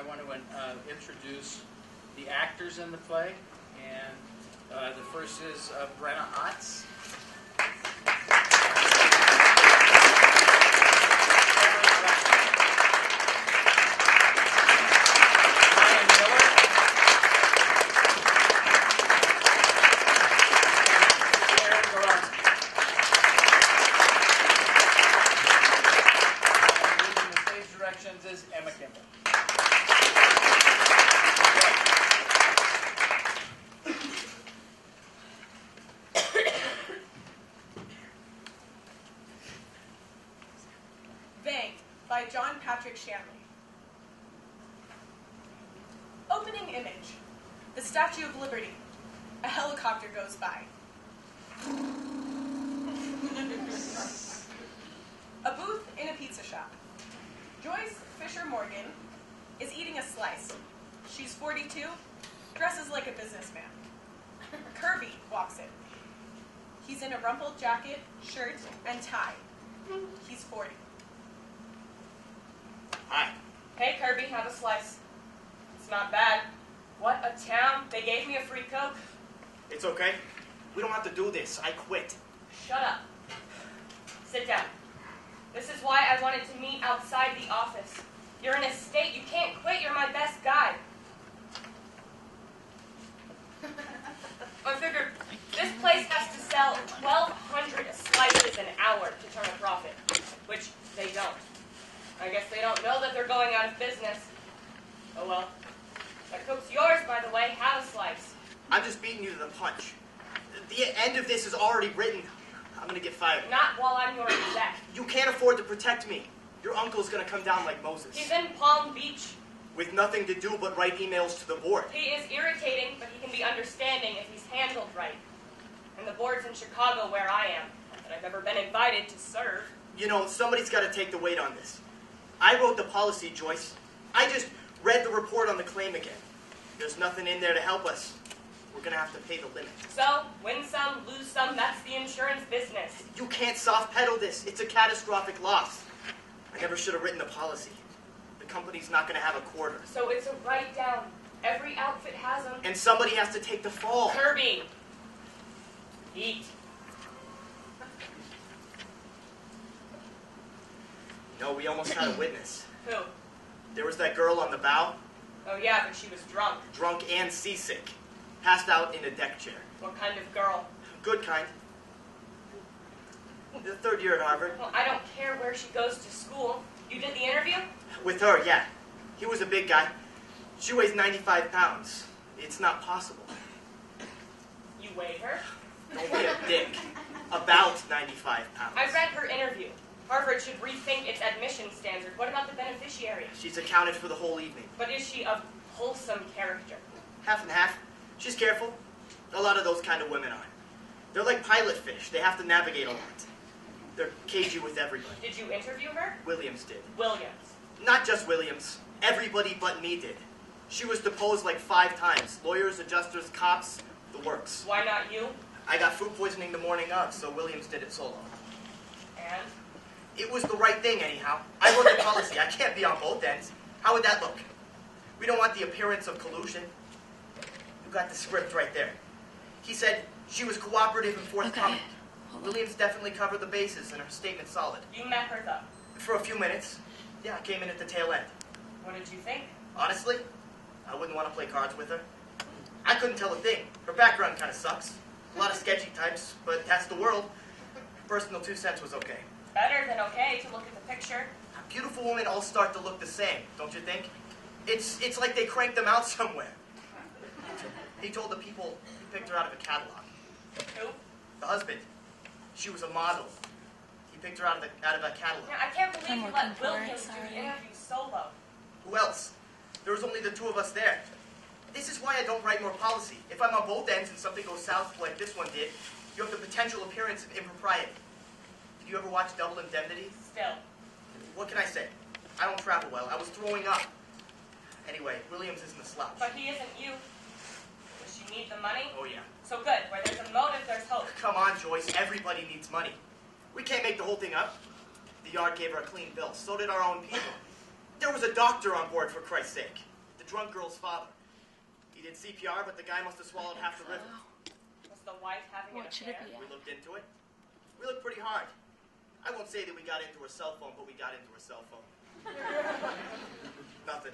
want to introduce the actors in the play. And the first is Brenna Otts. By John Patrick Shanley. Opening image. The Statue of Liberty. A helicopter goes by. A booth in a pizza shop. Joyce Fisher Morgan is eating a slice. She's 42, dresses like a businessman. Kirby walks in. He's in a rumpled jacket, shirt, and tie. He's 40. Hi. Hey, Kirby, have a slice. It's not bad. What a town. They gave me a free Coke. It's okay. We don't have to do this. I quit. Shut up. Sit down. This is why I wanted to meet outside the office. You're in a state. You can't quit. You're my best guy. I figured this place has to sell 1,200 slices an hour to turn a profit, which they don't. I guess they don't know that they're going out of business. Oh well. That Coke's yours, by the way. Have a slice. I'm just beating you to the punch. The end of this is already written. I'm going to get fired. Not while I'm your exec. You can't afford to protect me. Your uncle's going to come down like Moses. He's in Palm Beach. With nothing to do but write emails to the board. He is irritating, but he can be understanding if he's handled right. And the board's in Chicago, where I am. Not that I've ever been invited to serve. You know, somebody's got to take the weight on this. I wrote the policy, Joyce. I just read the report on the claim again. There's nothing in there to help us. We're going to have to pay the limit. So, win some, lose some, that's the insurance business. You can't soft-pedal this. It's a catastrophic loss. I never should have written the policy. The company's not going to have a quarter. So it's a write-down. Every outfit has them. And somebody has to take the fall. Kirby. Eat. No, we almost had a witness. Who? There was that girl on the bow. Oh yeah, but she was drunk. Drunk and seasick. Passed out in a deck chair. What kind of girl? Good kind. The third year at Harvard. Well, I don't care where she goes to school. You did the interview? With her, yeah. He was a big guy. She weighs 95 pounds. It's not possible. You weighed her? Don't be a dick. About 95 pounds. I read her interview. Harvard should rethink its admission standard. What about the beneficiary? She's accounted for the whole evening. But is she of wholesome character? Half and half. She's careful. A lot of those kind of women are. They're like pilot fish. They have to navigate a lot. They're cagey with everybody. Did you interview her? Williams did. Williams. Not just Williams. Everybody but me did. She was deposed like 5 times. Lawyers, adjusters, cops, the works. Why not you? I got food poisoning the morning of, so Williams did it solo. And? It was the right thing, anyhow. I wrote the policy. I can't be on both ends. How would that look? We don't want the appearance of collusion. You got the script right there. He said she was cooperative and forthcoming. Okay. Williams definitely covered the bases, and her statement's solid. You met her, though? For a few minutes. Yeah, I came in at the tail end. What did you think? Honestly, I wouldn't want to play cards with her. I couldn't tell a thing. Her background kind of sucks. A lot of sketchy types, but that's the world. Personal 2 cents was okay. Better than okay to look at the picture. Beautiful women all start to look the same, don't you think? It's like they cranked them out somewhere. He told the people he picked her out of a catalog. Who? The husband. She was a model. He picked her out of a catalog. Yeah, I can't believe I'm you looking let for it, Williams do sorry. the interview solo. Who else? There was only the 2 of us there. This is why I don't write more policy. If I'm on both ends and something goes south like this one did, you have the potential appearance of impropriety. Did you ever watch Double Indemnity? Still. What can I say? I don't travel well. I was throwing up. Anyway, Williams isn't a slouch. But he isn't you. Does she need the money? Oh, yeah. So good. Where there's a motive, there's hope. Come on, Joyce. Everybody needs money. We can't make the whole thing up. The yard gave her a clean bill. So did our own people. There was a doctor on board, for Christ's sake. drunk girl's father. He did CPR, but the guy must have swallowed half the river. Was the wife having an What should it affair? be? We looked into it. We looked pretty hard. I won't say that we got into her cell phone, but we got into her cell phone. Nothing.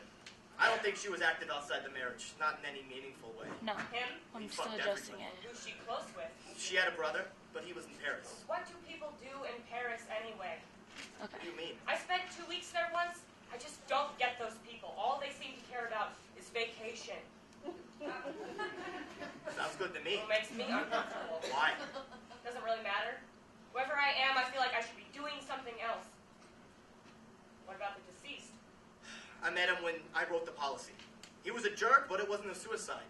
I don't think she was active outside the marriage, not in any meaningful way. No, Him? I'm He still fucked adjusting everybody. it. Who's she close with? She had a brother, but he was in Paris. What do people do in Paris anyway? What do Okay. you mean? I spent 2 weeks there once. I just don't get those people. All they seem to care about is vacation. Sounds good to me. It makes me uncomfortable. Why? Doesn't really matter. Whoever I am, I feel like I should be doing something else. What about the deceased? I met him when I wrote the policy. He was a jerk, but it wasn't a suicide.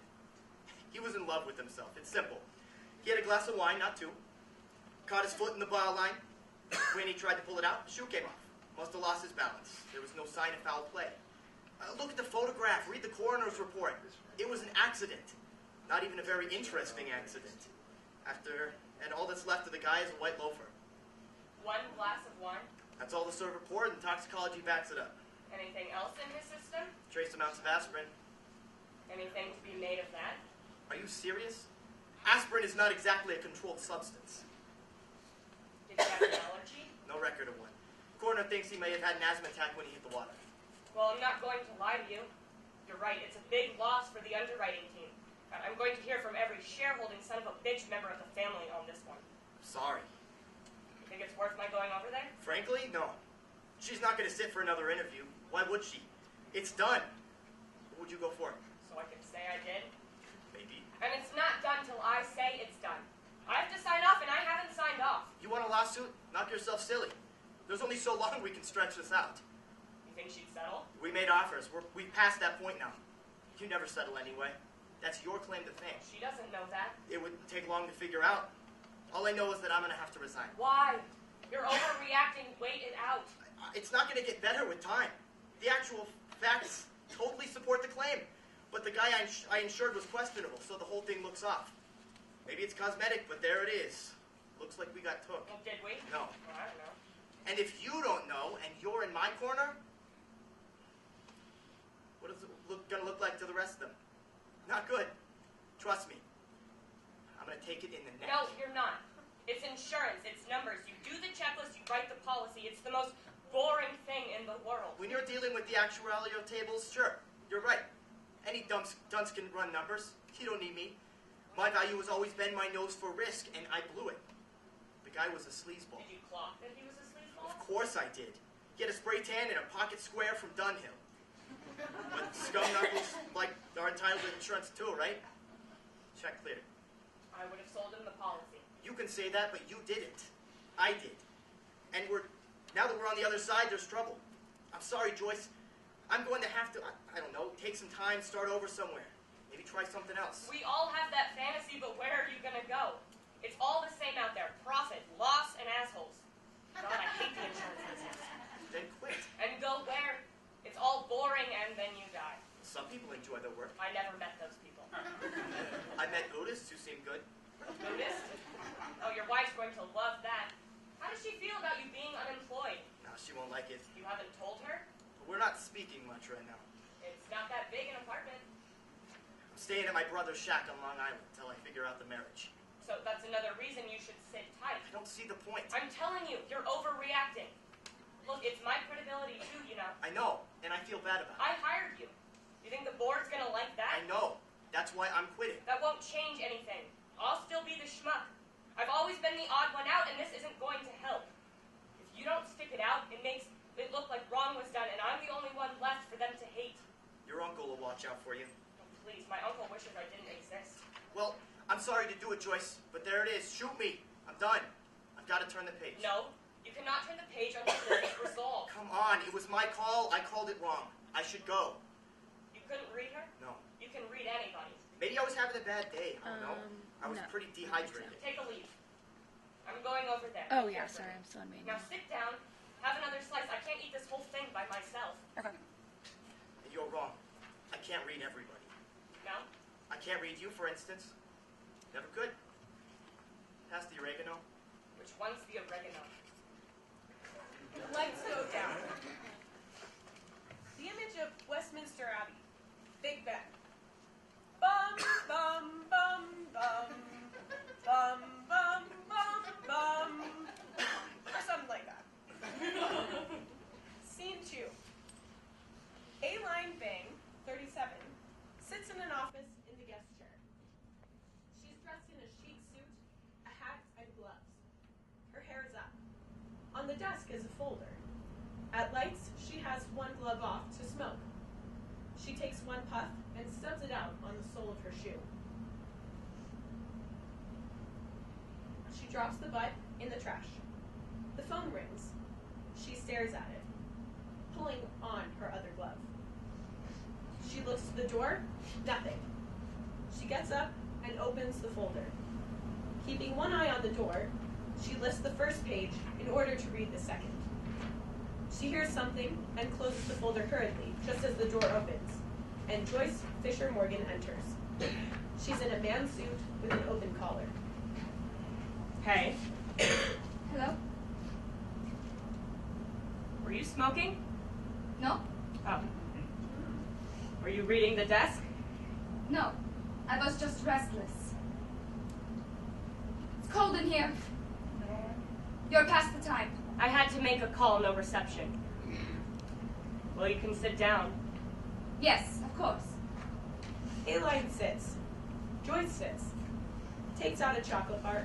He was in love with himself. It's simple. He had a glass of wine, not two. Caught his foot in the bar line. When he tried to pull it out, the shoe came off. Must have lost his balance. There was no sign of foul play. Look at the photograph. Read the coroner's report. It was an accident. Not even a very interesting accident. And all that's left of the guy is a white loafer. One glass of wine? That's all the server poured, and toxicology backs it up. Anything else in his system? Trace amounts of aspirin. Anything to be made of that? Are you serious? Aspirin is not exactly a controlled substance. Did he have an allergy? No record of one. Coroner thinks he may have had an asthma attack when he hit the water. Well, I'm not going to lie to you. You're right, it's a big loss for the underwriting team. I'm going to hear from every shareholding son of a bitch member of the family on this one. Sorry. You think it's worth my going over there? Frankly, no. She's not going to sit for another interview. Why would she? It's done. What would you go for? So I can say I did? Maybe. And it's not done till I say it's done. I have to sign off, and I haven't signed off. You want a lawsuit? Knock yourself silly. There's only so long we can stretch this out. You think she'd settle? We made offers. We've passed that point now. You never settle anyway. That's your claim to fame. She doesn't know that. It wouldn't take long to figure out. All I know is that I'm going to have to resign. Why? You're overreacting. Wait it out. It's not going to get better with time. The actual facts totally support the claim. But the guy I insured was questionable, so the whole thing looks off. Maybe it's cosmetic, but there it is. Looks like we got took. Well, did we? No. Well, I don't know. And if you don't know, and you're in my corner, what is it going to look like to the rest of them? Not good. Trust me. I'm going to take it in the neck. No, you're not. It's insurance. It's numbers. You do the checklist. You write the policy. It's the most boring thing in the world. When you're dealing with the actuarial tables, sure, you're right. Any dunce can run numbers. You don't need me. My value has always been my nose for risk, and I blew it. The guy was a sleazeball. Did you clock that he was a sleazeball? Of course I did. He had a spray tan and a pocket square from Dunhill. But scum knuckles like are entitled to insurance too, right? Check cleared. I would have sold him the policy. You can say that, but you didn't. I did. And now that we're on the other side, there's trouble. I'm sorry, Joyce. I'm going to have to, I don't know, take some time, start over somewhere. Maybe try something else. We all have that fantasy, but where are you going to go? It's all the same out there. Profit, loss, and assholes. God, I hate the insurance business. Then quit. And go where? It's all boring, and then you die. Some people enjoy their work. I never met those people. I met Buddhists who seem good. Buddhist? Oh, your wife's going to love that. How does she feel about you being unemployed? No, she won't like it. You haven't told her? We're not speaking much right now. It's not that big an apartment. I'm staying at my brother's shack on Long Island until I figure out the marriage. So that's another reason you should sit tight. I don't see the point. I'm telling you, you're overreacting. Look, it's my credibility too, you know. I know, and I feel bad about it. I hired you. You think the board's gonna like that? I know. That's why I'm quitting. That won't change anything. I'll still be the schmuck. I've always been the odd one out, and this isn't going to help. If you don't stick it out, it makes it look like wrong was done, and I'm the only one left for them to hate. Your uncle will watch out for you. Oh, please, my uncle wishes I didn't exist. Well, I'm sorry to do it, Joyce, but there it is. Shoot me. I'm done. I've got to turn the page. No, you cannot turn the page until this is resolved. Come on. It was my call. I called it wrong. I should go. You couldn't read her? No. You can read anybody. Maybe I was having a bad day. I don't know. I was no. pretty dehydrated. Take a leave. I'm going over there. Oh, Take yeah, care for sorry, me. I'm still on main. Now sit down, have another slice. I can't eat this whole thing by myself. Okay. You're wrong. I can't read everybody. No? I can't read you, for instance. Never could. Pass the oregano. Which one's the oregano? Lights go down. The image of Westminster Abbey, Big Ben. Bum, bum, bum, bum. Bum, bum, bum, bum. Or something like that. Scene 2. A-line Bang, 37, sits in an office in the guest chair. She's dressed in a chic suit, a hat, and gloves. Her hair is up. On the desk is a folder. At lights, she has one glove off to smoke. She takes one puff and stubs it out on the sole of her shoe. She drops the butt in the trash. The phone rings. She stares at it, pulling on her other glove. She looks to the door, nothing. She gets up and opens the folder. Keeping one eye on the door, she lifts the first page in order to read the second. She hears something and closes the folder hurriedly, just as the door opens, and Joyce Fisher Morgan enters. She's in a man's suit with an open collar. Hey, Hello? were you smoking? No? Oh. Were you reading the desk? No. I was just restless. It's cold in here. You're past the time. I had to make a call, no reception. Well, you can sit down. Yes, of course. A-line sits. Joyce sits. Takes out a chocolate bar.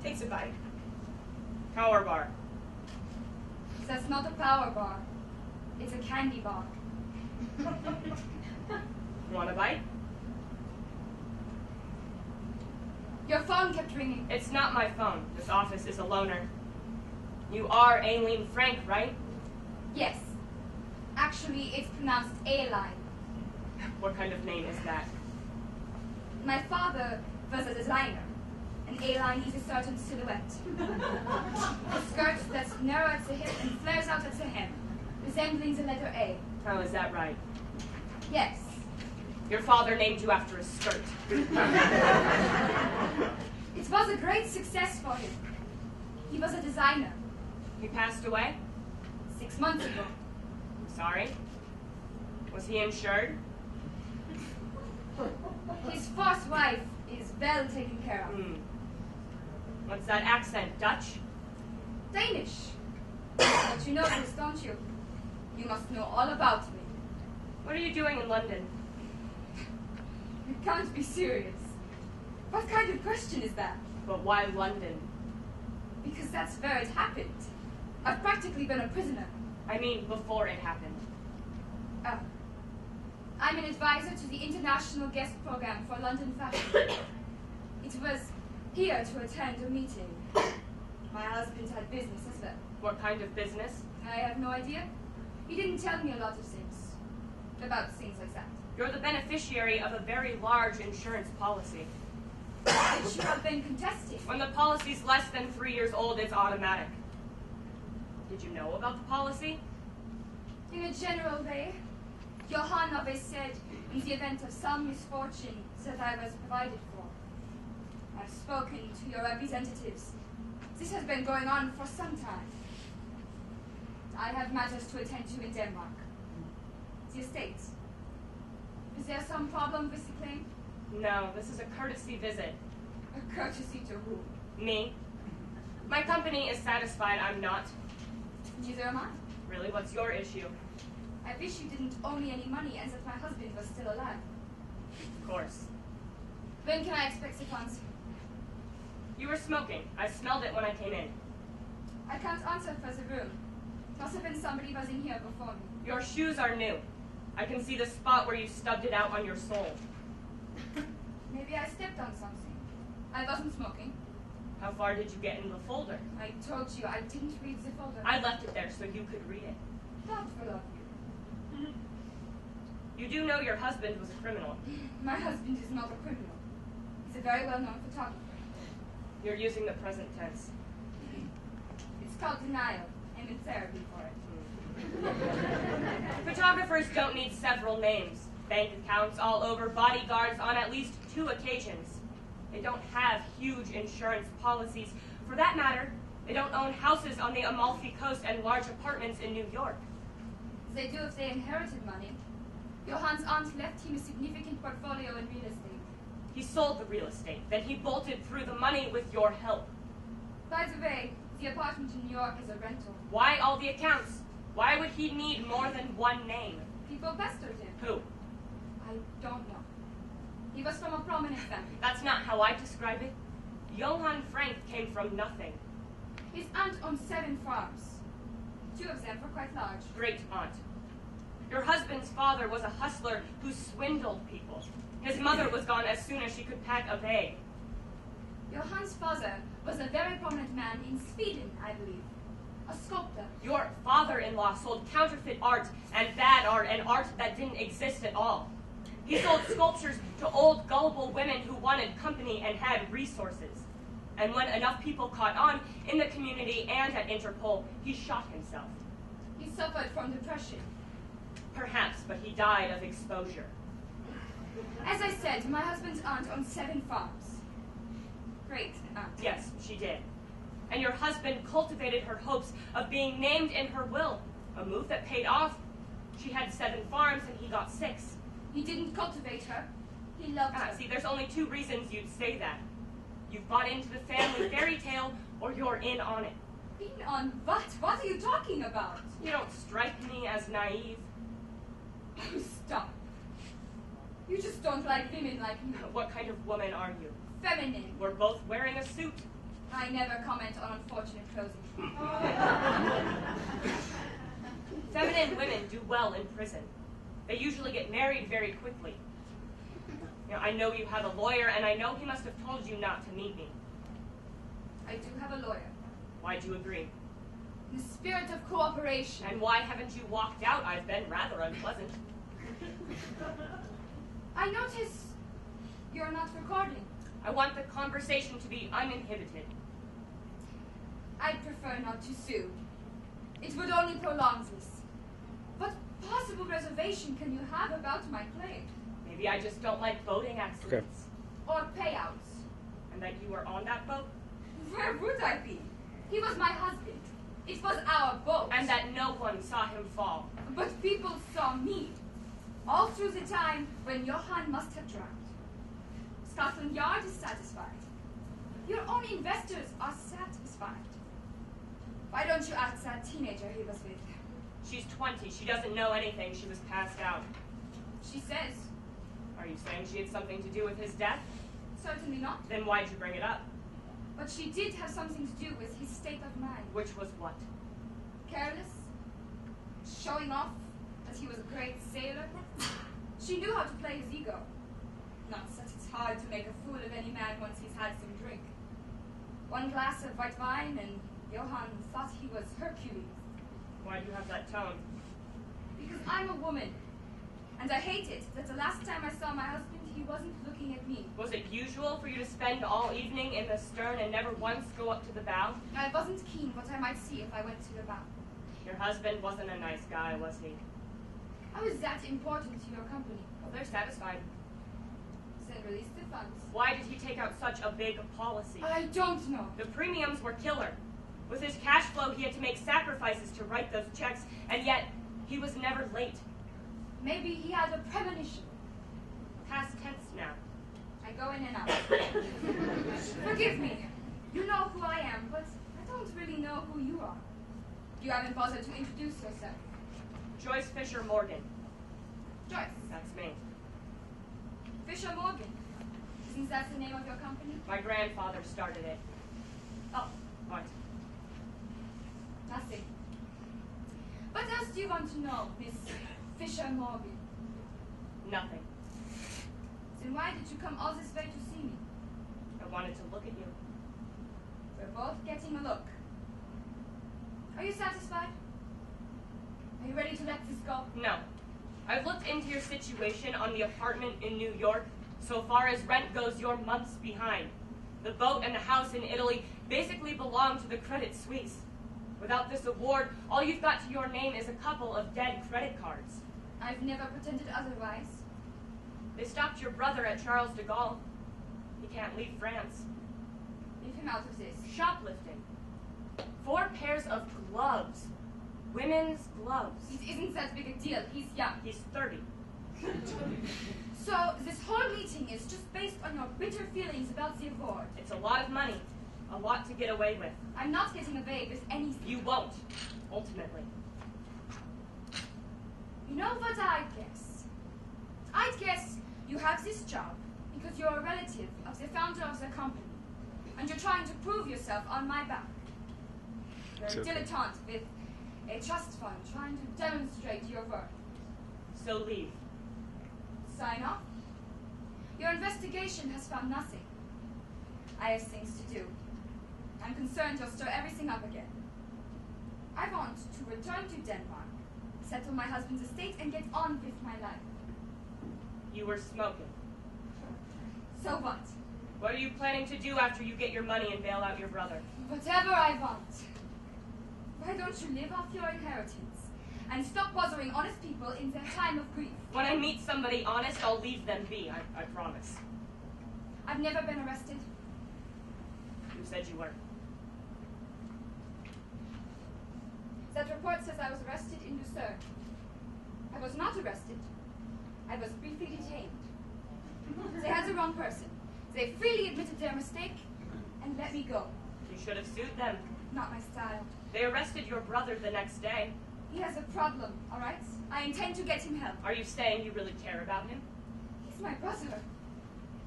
Takes a bite. Power bar. That's not a power bar. It's a candy bar. Want a bite? Your phone kept ringing. It's not my phone. This office is a loner. You are Aileen Frank, right? Yes. Actually, it's pronounced A-line. What kind of name is that? My father was a designer. An A-line is a certain silhouette. A skirt that's narrow at the hip and flares out at the hem, resembling the letter A. Oh, is that right? Yes. Your father named you after a skirt. It was a great success for him. He was a designer. He passed away? 6 months ago. I'm sorry. Was he insured? His first wife is well taken care of. What's that accent? Dutch? Danish. But you know this, don't you? You must know all about me. What are you doing in London? You can't be serious. What kind of question is that? But why London? Because that's where it happened. I've practically been a prisoner. I mean, before it happened. Oh. I'm an advisor to the International Guest Program for London Fashion. It was here to attend a meeting. My husband had business as well. What kind of business? I have no idea. He didn't tell me a lot of things. About things like that. You're the beneficiary of a very large insurance policy. Which you have been contesting. When the policy's less than 3 years old, it's automatic. Did you know about the policy? In a general way, Johann always said, in the event of some misfortune, that I was provided for. I've spoken to your representatives. This has been going on for some time. I have matters to attend to in Denmark. The estate. Is there some problem with the claim? No, this is a courtesy visit. A courtesy to whom? Me? My company is satisfied I'm not. Neither am I. Really, what's your issue? I wish you didn't owe me any money and that my husband was still alive. Of course. When can I expect the funds? You were smoking. I smelled it when I came in. I can't answer for the room. Must have been somebody was in here before me. Your shoes are new. I can see the spot where you stubbed it out on your sole. Maybe I stepped on something. I wasn't smoking. How far did you get in the folder? I told you I didn't read the folder. I left it there so you could read it. Thoughtful of you. You do know your husband was a criminal. My husband is not a criminal. He's a very well-known photographer. You're using the present tense. It's called denial. I'm in therapy for it. Photographers don't need several names, bank accounts all over, bodyguards on at least 2 occasions. They don't have huge insurance policies. For that matter, they don't own houses on the Amalfi Coast and large apartments in New York. They do if they inherited money. Johann's aunt left him a significant portfolio in real estate. He sold the real estate. Then he bolted through the money with your help. By the way, the apartment in New York is a rental. Why all the accounts? Why would he need more than one name? People pestered him. Who? I don't know. He was from a prominent family. That's not how I describe it. Johann Frank came from nothing. His aunt owned 7 farms. 2 of them were quite large. Great aunt. Your husband's father was a hustler who swindled people. His mother was gone as soon as she could pack a bag. Johann's father was a very prominent man in Sweden, I believe. A sculptor. Your father-in-law sold counterfeit art and bad art and art that didn't exist at all. He sold sculptures to old, gullible women who wanted company and had resources. And when enough people caught on in the community and at Interpol, he shot himself. He suffered from depression. Perhaps, but he died of exposure. As I said, my husband's aunt owned 7 farms. Great aunt. Yes, she did. And your husband cultivated her hopes of being named in her will, a move that paid off. She had 7 farms and he got 6. He didn't cultivate her. He loved her. See, there's only 2 reasons you'd say that. You've bought into the family fairy tale, or you're in on it. In on what? What are you talking about? You don't strike me as naive. Oh, stop. You just don't like women like me. What kind of woman are you? Feminine. We're both wearing a suit. I never comment on unfortunate clothing. Feminine women do well in prison. They usually get married very quickly. I know you have a lawyer, and I know he must have told you not to meet me. I do have a lawyer. Why'd you agree? In the spirit of cooperation. And why haven't you walked out? I've been rather unpleasant. I notice you're not recording. I want the conversation to be uninhibited. I'd prefer not to sue. It would only prolong this. What possible reservation can you have about my play? Maybe I just don't like boating accidents. Or payouts. And that you were on that boat? Where would I be? He was my husband. It was our boat. And that no one saw him fall. But people saw me. All through the time when Johann must have drowned. Scotland Yard is satisfied. Your own investors are satisfied. Why don't you ask that teenager he was with? She's 20. She doesn't know anything. She was passed out. She says. Are you saying she had something to do with his death? Certainly not. Then why'd you bring it up? But she did have something to do with his state of mind. Which was what? Careless. Showing off that he was a great sailor. She knew how to play his ego. Not that it's hard to make a fool of any man once he's had some drink. 1 glass of white wine and Johann thought he was Hercules. Why do you have that tone? Because I'm a woman. And I hate it that the last time I saw my husband, he wasn't looking at me. Was it usual for you to spend all evening in the stern and never once go up to the bow? I wasn't keen what I might see if I went to the bow. Your husband wasn't a nice guy, was he? How is that important to your company? Well, they're satisfied. Then release the funds. Why did he take out such a big policy? I don't know. The premiums were killer. With his cash flow, he had to make sacrifices to write those checks, and yet he was never late. Maybe he had a premonition. Past tense now. I go in and out. Forgive me. You know who I am, but I don't really know who you are. You haven't bothered to introduce yourself. Joyce Fisher Morgan. Joyce. That's me. Fisher Morgan. Isn't that the name of your company? My grandfather started it. Oh, what? Nothing. What else do you want to know, Miss Fisher Morgan? Nothing. Then why did you come all this way to see me? I wanted to look at you. We're both getting a look. Are you satisfied? Are you ready to let this go? No. I've looked into your situation on the apartment in New York. So far as rent goes, you're months behind. The boat and the house in Italy basically belong to the Credit Suisse. Without this award, all you've got to your name is a couple of dead credit cards. I've never pretended otherwise. They stopped your brother at Charles de Gaulle. He can't leave France. Leave him out of this. Shoplifting. 4 pairs of gloves. Women's gloves. It isn't that big a deal. He's young. He's 30. So this whole meeting is just based on your bitter feelings about the award. It's a lot of money. A lot to get away with. I'm not getting away with anything. You won't, ultimately. You know what I'd guess? I'd guess you have this job because you're a relative of the founder of the company, and you're trying to prove yourself on my back. You're a dilettante with a trust fund trying to demonstrate your worth. So leave. Sign off. Your investigation has found nothing. I have things to do. I'm concerned you'll stir everything up again. I want to return to Denmark, settle my husband's estate, and get on with my life. You were smoking. So what? What are you planning to do after you get your money and bail out your brother? Whatever I want. Why don't you live off your inheritance and stop bothering honest people in their time of grief? When I meet somebody honest, I'll leave them be, I promise. I've never been arrested. You said you were. That report says I was arrested in Lucerne. I was not arrested. I was briefly detained. They had the wrong person. They freely admitted their mistake and let me go. You should have sued them. Not my style. They arrested your brother the next day. He has a problem, all right? I intend to get him help. Are you saying you really care about him? He's my brother.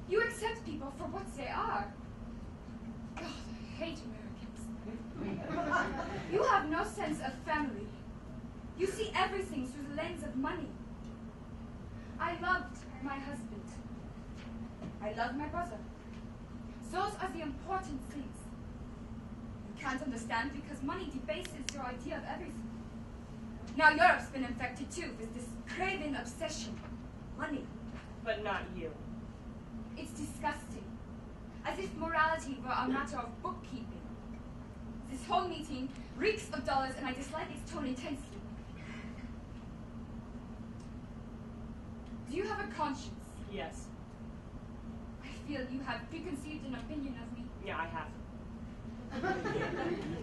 You accept people for what they are. God, I hate Americans. You have no sense of family. You see everything through the lens of money. I loved my husband. I love my brother. Those are the important things. You can't understand because money debases your idea of everything. Now Europe's been infected too with this craven obsession. Money. But not you. It's disgusting. As if morality were a matter of bookkeeping. This whole meeting reeks of dollars and I dislike its tone intensely. Do you have a conscience? Yes. I feel you have preconceived an opinion of me. Yeah, I have.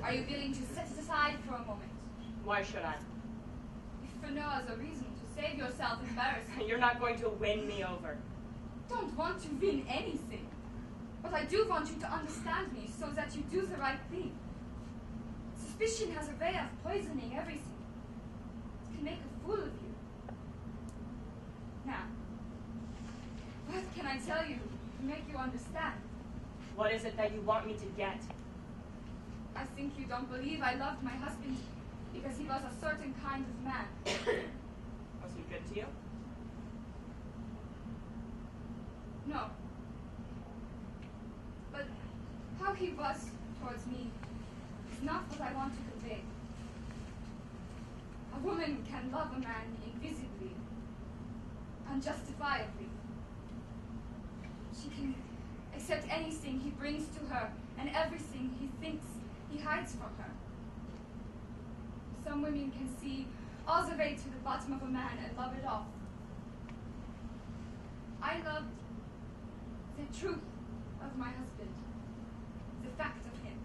Are you willing to set it aside for a moment? Why should I? If for no other reason, to save yourself embarrassment. You're not going to win me over. Don't want to win anything. But I do want you to understand me so that you do the right thing. Suspicion has a way of poisoning everything. It can make a fool of you. Now, what can I tell you to make you understand? What is it that you want me to get? I think you don't believe I loved my husband because he was a certain kind of man. Was he good to you? No. But how he was towards me is not what I want to convey. A woman can love a man invisibly, unjustifiably. She can accept anything he brings to her and everything he thinks he hides from her. Some women can see all the way to the bottom of a man and love it off. I loved the truth of my husband, the fact of him.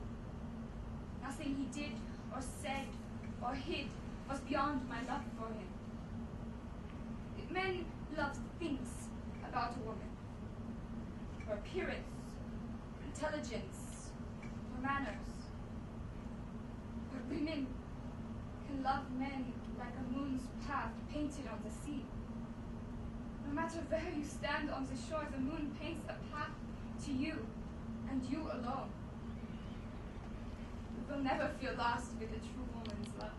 Nothing he did or said or hid was beyond my love for him. Men love things about a woman. Her appearance, intelligence, her manners. But women can love men like a moon's path painted on the sea. No matter where you stand on the shore, the moon paints a path to you, and you alone. You will never feel lost with a true woman's love.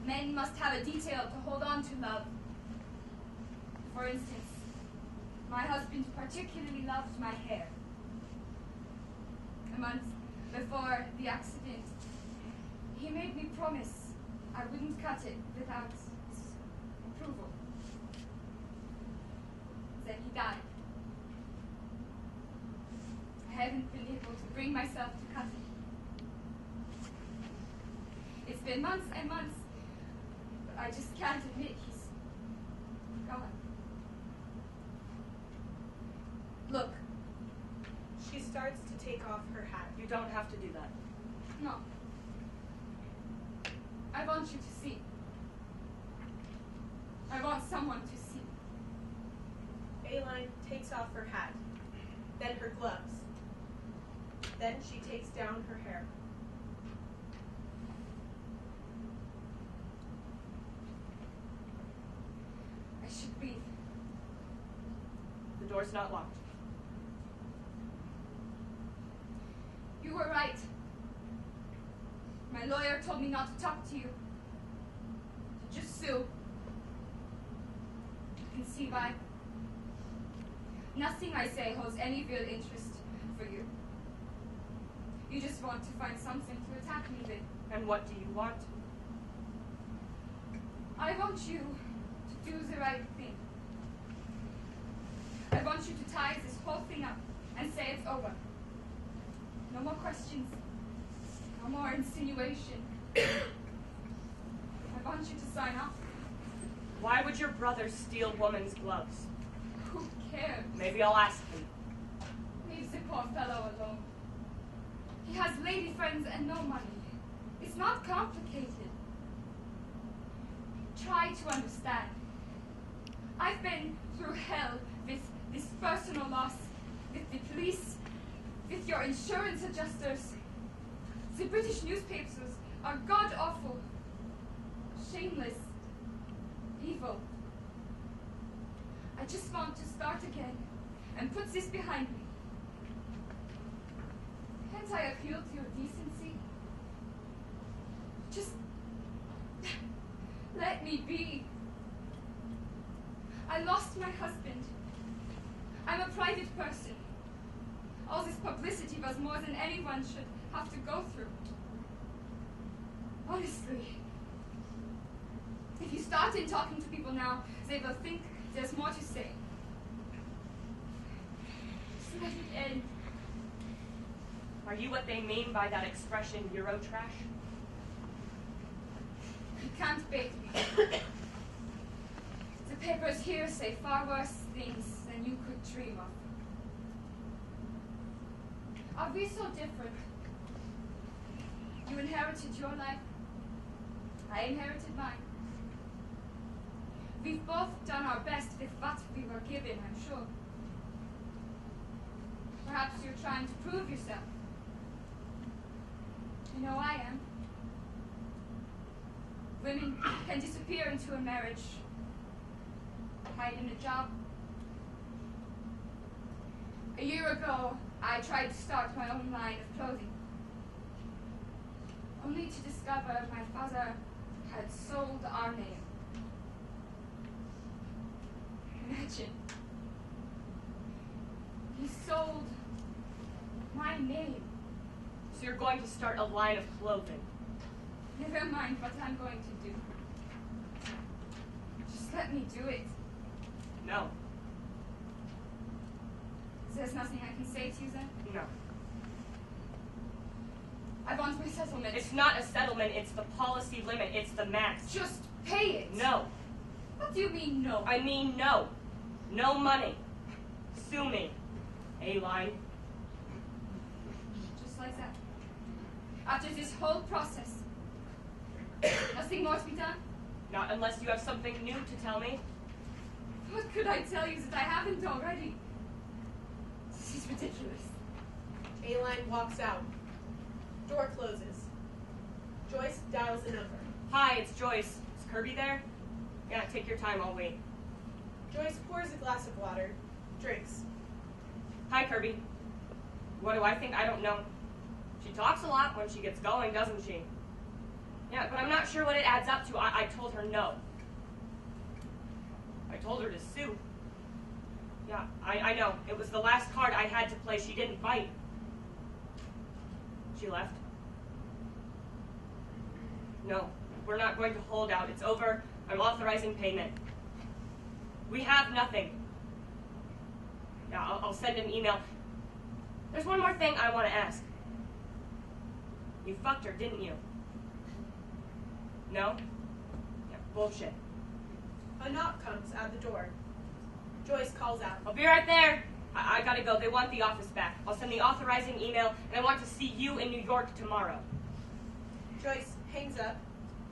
Men must have a detail to hold on to love. For instance, my husband particularly loved my hair. A month before the accident, he made me promise I wouldn't cut it without his approval. Then he died. I haven't been able to bring myself to cut it. It's been months and months, but I just can't admit he's gone. Look. She starts to take off her hat. You don't have to do that. No. I want you to see. I want someone to see. Aline takes off her hat, then her gloves. Then she takes down her hair. I should breathe. The door's not locked. You were right. My lawyer told me not to talk to you. To just sue. You can see why. Nothing I say holds any real interest for you. You just want to find something to attack me with. And what do you want? I want you to do the right thing. I want you to tie this whole thing up and say it's over. No more questions. No more insinuation. I want you to sign up. Why would your brother steal woman's gloves? Who cares? Maybe I'll ask him. Leave the poor fellow alone. He has lady friends and no money. It's not complicated. Try to understand. I've been through hell with this personal loss, with the police, with your insurance adjusters. The British newspapers are god-awful, shameless, evil. I just want to start again and put this behind me. Can't I appeal to your decency? Just let me be. I lost my husband. I'm a private person. All this publicity was more than anyone should have to go through. Honestly, if you start in talking to people now, they will think there's more to say. Just let it end. Are you what they mean by that expression, Eurotrash? You can't bait me. The papers here say far worse things than you could dream of. Are we so different? You inherited your life. I inherited mine. We've both done our best with what we were given, I'm sure. Perhaps you're trying to prove yourself. You know I am. Women can disappear into a marriage, hide in a job. A year ago, I tried to start my own line of clothing, only to discover my father had sold our name. Imagine. He sold my name. So you're going to start a line of clothing? Never mind what I'm going to do. Just let me do it. No. There's nothing I can say to you then? No. I want my settlement. It's not a settlement, it's the policy limit, it's the max. Just pay it. No. What do you mean, no? I mean no. No money. Sue me. A-line. Just like that. After this whole process, nothing more to be done? Not unless you have something new to tell me. What could I tell you that I haven't already? This is ridiculous. Aline walks out. Door closes. Joyce dials a number. Hi, it's Joyce. Is Kirby there? Yeah, take your time, I'll wait. Joyce pours a glass of water, drinks. Hi, Kirby. What do I think? I don't know. She talks a lot when she gets going, doesn't she? Yeah, but I'm not sure what it adds up to. I told her no. I told her to sue. Yeah, I know. It was the last card I had to play. She didn't bite. She left. No, we're not going to hold out. It's over. I'm authorizing payment. We have nothing. Yeah, I'll send an email. There's one more thing I want to ask. You fucked her, didn't you? No? Yeah, bullshit. A knock comes at the door. Joyce calls out. I'll be right there. I gotta go. They want the office back. I'll send the authorizing email, and I want to see you in New York tomorrow. Joyce hangs up,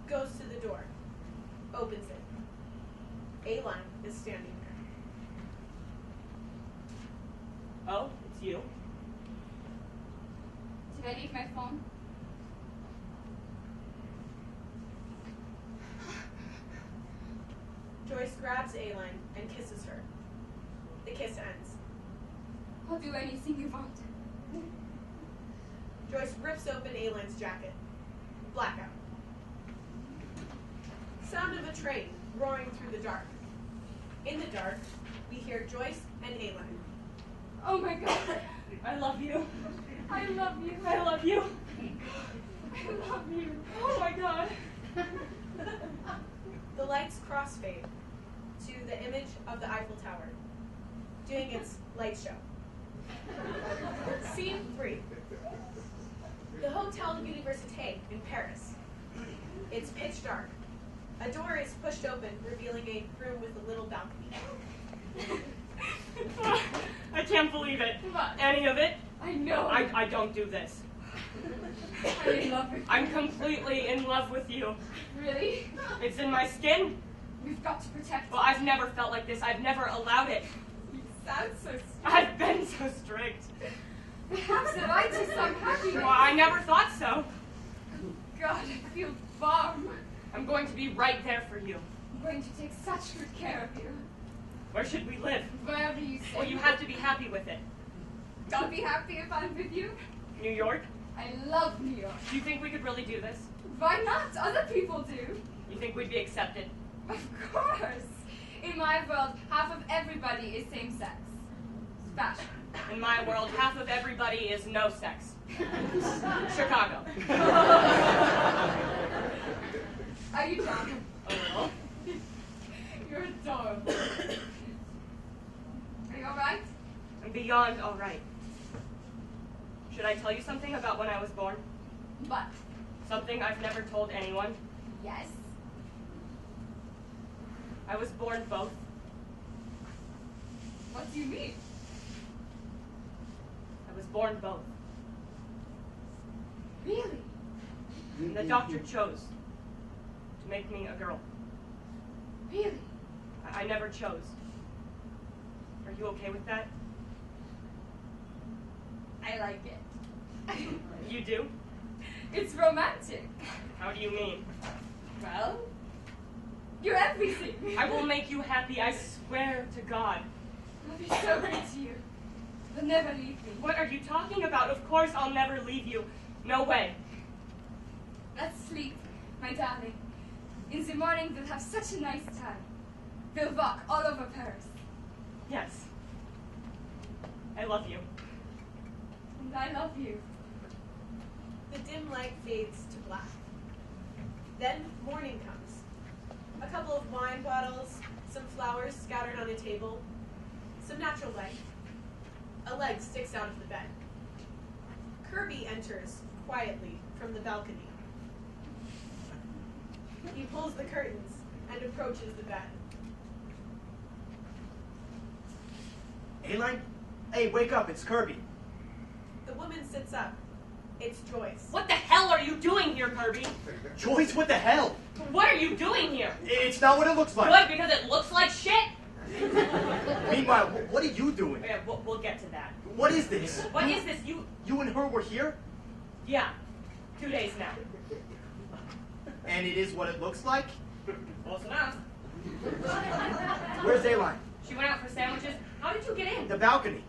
goes to the door, opens it. A-line is standing there. Oh, it's you. Did I leave my phone? Joyce grabs A-line and kisses her. The kiss ends. I'll do anything you want. Joyce rips open A-line's jacket. Blackout. Sound of a train roaring through the dark. In the dark, we hear Joyce and A-line. Oh my God. I love you. I love you. I love you. I love you. Oh my God. The lights crossfade to the image of the Eiffel Tower, doing its light show. Scene 3. The Hotel Université in Paris. It's pitch dark. A door is pushed open, revealing a room with a little balcony. I can't believe it. What? Any of it. I know. I don't do this. I'm in love with you. I'm completely in love with you. Really? It's in my skin. We've got to protect Well, I've never felt like this. I've never allowed it. you. Sound so I've been so strict. Perhaps that I do some happiness. Well, I never thought so. God, I feel warm. I'm going to be right there for you. I'm going to take such good care of you. Where should we live? Wherever you say. Well, you have to be happy with it. I'll be happy if I'm with you. New York? I love New York. Do you think we could really do this? Why not? Other people do. You think we'd be accepted? Of course. In my world, half of everybody is same sex. Fashion. In my world, half of everybody is no sex. Chicago. Are you drunk? A little. You're adorable. Are you alright? I'm beyond all right. Should I tell you something about when I was born? What? Something I've never told anyone? Yes. I was born both. What do you mean? I was born both. Really? And the doctor chose to make me a girl. Really? I never chose. Are you okay with that? I like it. You do? It's romantic. How do you mean? Well, you're everything. I will make you happy, I swear to God. I'll be so good to you. You'll never leave me. What are you talking about? Of course I'll never leave you. No way. Let's sleep, my darling. In the morning, we'll have such a nice time. We'll walk all over Paris. Yes. I love you. And I love you. The dim light fades to black. Then morning comes. A couple of wine bottles, some flowers scattered on a table, some natural light. A leg sticks out of the bed. Kirby enters quietly from the balcony. He pulls the curtains and approaches the bed. A-line? Hey, wake up, it's Kirby. The woman sits up. It's Joyce. What the hell are you doing here, Kirby? Joyce, what the hell? What are you doing here? It's not what it looks like. Good, because it looks like shit? Meanwhile, what are you doing? Yeah, we'll get to that. What is this? What is this? You and her were here? Yeah. 2 days now. And it is what it looks like? Close enough. Where's A-line? She went out for sandwiches. How did you get in? The balcony.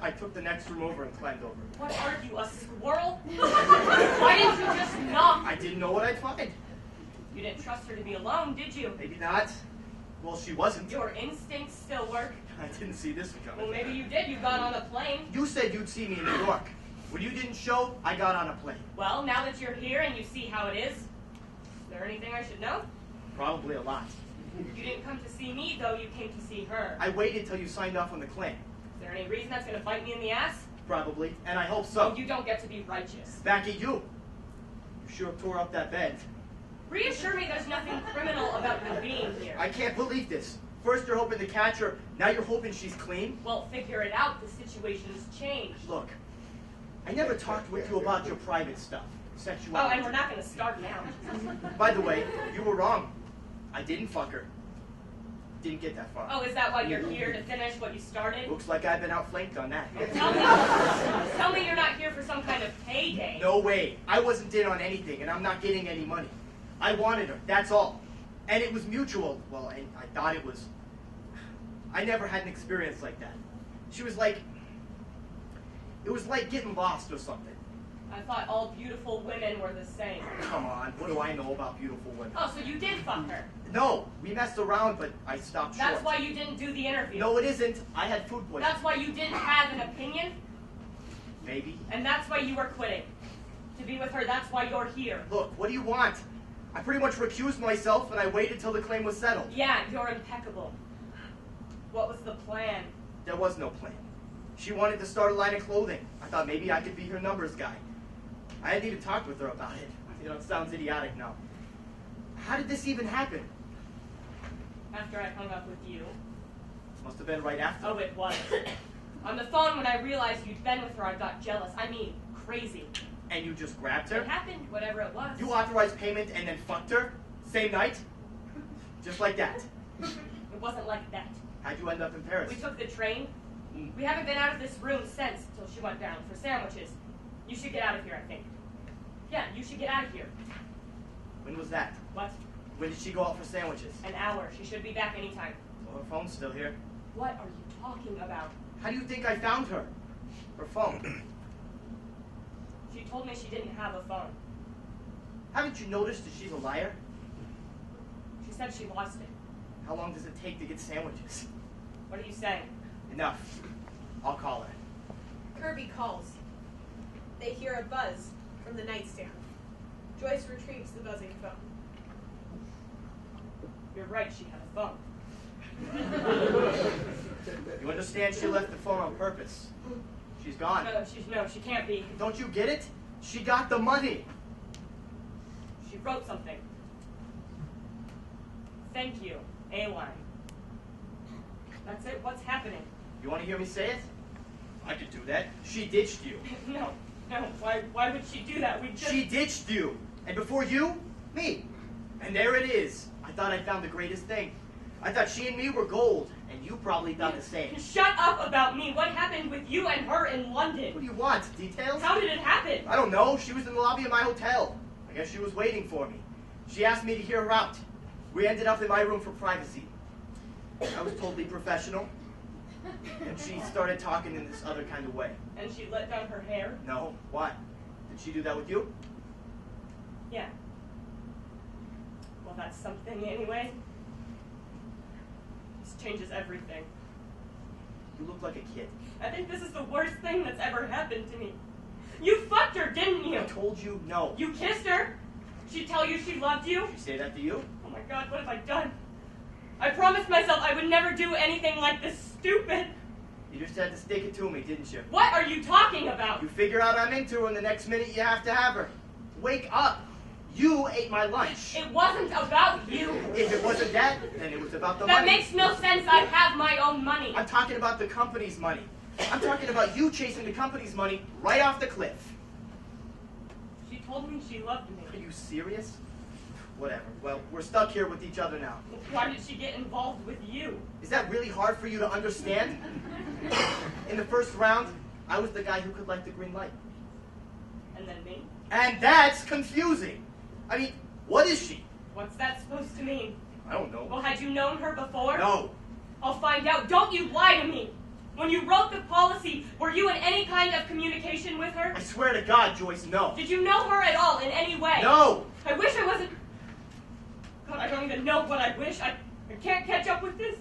I took the next room over and climbed over. What are you, a squirrel? Why didn't you just knock? I didn't know what I'd find. You didn't trust her to be alone, did you? Maybe not. Well, she wasn't. Your instincts still work. I didn't see this one coming. Well, maybe you did. You got on a plane. You said you'd see me in New York. When you didn't show, I got on a plane. Well, now that you're here and you see how it is there anything I should know? Probably a lot. You didn't come to see me, though. You came to see her. I waited till you signed off on the claim. Is there any reason that's going to bite me in the ass? Probably. And I hope so. Oh, you don't get to be righteous. Back at you. You sure tore up that bed. Reassure me there's nothing criminal about you being here. I can't believe this. First you're hoping to catch her, now you're hoping she's clean? Well, figure it out. The situation's changed. Look, I never talked with you about your private stuff. Oh, Sexuality. and we're not going to start now. By the way, you were wrong. I didn't fuck her. didn't get that far. Oh, is that why you're here, to finish what you started? Looks like I've been outflanked on that. Tell me you're not here for some kind of payday. No way. I wasn't in on anything, and I'm not getting any money. I wanted her, that's all. And it was mutual. Well, and I thought it was. I never had an experience like that. She was like, it was like getting lost or something. I thought all beautiful women were the same. Come on, what do I know about beautiful women? Oh, so you did fuck her? No, we messed around, but I stopped short. That's why you didn't do the interview? No, it isn't. I had food poisoning. That's why you didn't have an opinion? Maybe. And that's why you were quitting. To be with her, that's why you're here. Look, what do you want? I pretty much recused myself, and I waited till the claim was settled. Yeah, you're impeccable. What was the plan? There was no plan. She wanted to start a line of clothing. I thought maybe I could be her numbers guy. I hadn't even talked with her about it. You know, it sounds idiotic now. How did this even happen? After I hung up with you. This must have been right after. Oh, it was. On the phone, when I realized you'd been with her, I got jealous. I mean, crazy. And you just grabbed her? It happened, whatever it was. You authorized payment and then fucked her? Same night? Just like that? It wasn't like that. How'd you end up in Paris? We took the train. We haven't been out of this room since, till she went down for sandwiches. You should get out of here, I think. Yeah, you should get out of here. When was that? What? When did she go out for sandwiches? An hour. She should be back anytime. Well, her phone's still here. What are you talking about? How do you think I found her? Her phone. She told me she didn't have a phone. Haven't you noticed that she's a liar? She said she lost it. How long does it take to get sandwiches? What are you saying? Enough. I'll call her. Kirby calls. They hear a buzz from the nightstand. Joyce retrieves the buzzing phone. You're right, she had a phone. You understand she left the phone on purpose. She's gone. No, she can't be. Don't you get it? She got the money. She wrote something. Thank you, A-line. That's it? What's happening? You want to hear me say it? I could do that. She ditched you. No. Why would she do that? She ditched you. And before you, me. And there it is. I thought I found the greatest thing. I thought she and me were gold, and you probably thought the same. Shut up about me. What happened with you and her in London? What do you want? Details? How did it happen? I don't know. She was in the lobby of my hotel. I guess she was waiting for me. She asked me to hear her out. We ended up in my room for privacy. I was totally professional. And she started talking in this other kind of way. And she let down her hair? No. Why? Did she do that with you? Yeah. Well, that's something anyway. This changes everything. You look like a kid. I think this is the worst thing that's ever happened to me. You fucked her, didn't you? I told you no. You kissed her? She'd tell you she loved you? Did she say that to you? Oh my God, what have I done? I promised myself I would never do anything like this stupid. You just had to stick it to me, didn't you? What are you talking about? You figure out I'm into her, and the next minute you have to have her. Wake up! You ate my lunch. It wasn't about you. If it wasn't that, then it was about the That money. makes no sense. I have my own money. I'm talking about the company's money. I'm talking about you chasing the company's money right off the cliff. She told me she loved me. Are you serious? Whatever. Well, we're stuck here with each other now. Why did she get involved with you? Is that really hard for you to understand? In the first round, I was the guy who could light the green light. And then me? And that's confusing. I mean, what is she? What's that supposed to mean? I don't know. Well, had you known her before? No. I'll find out. Don't you lie to me. When you wrote the policy, were you in any kind of communication with her? I swear to God, Joyce, no. Did you know her at all in any way? No. I wish I wasn't... God, I don't even know what I wish. I can't catch up with this.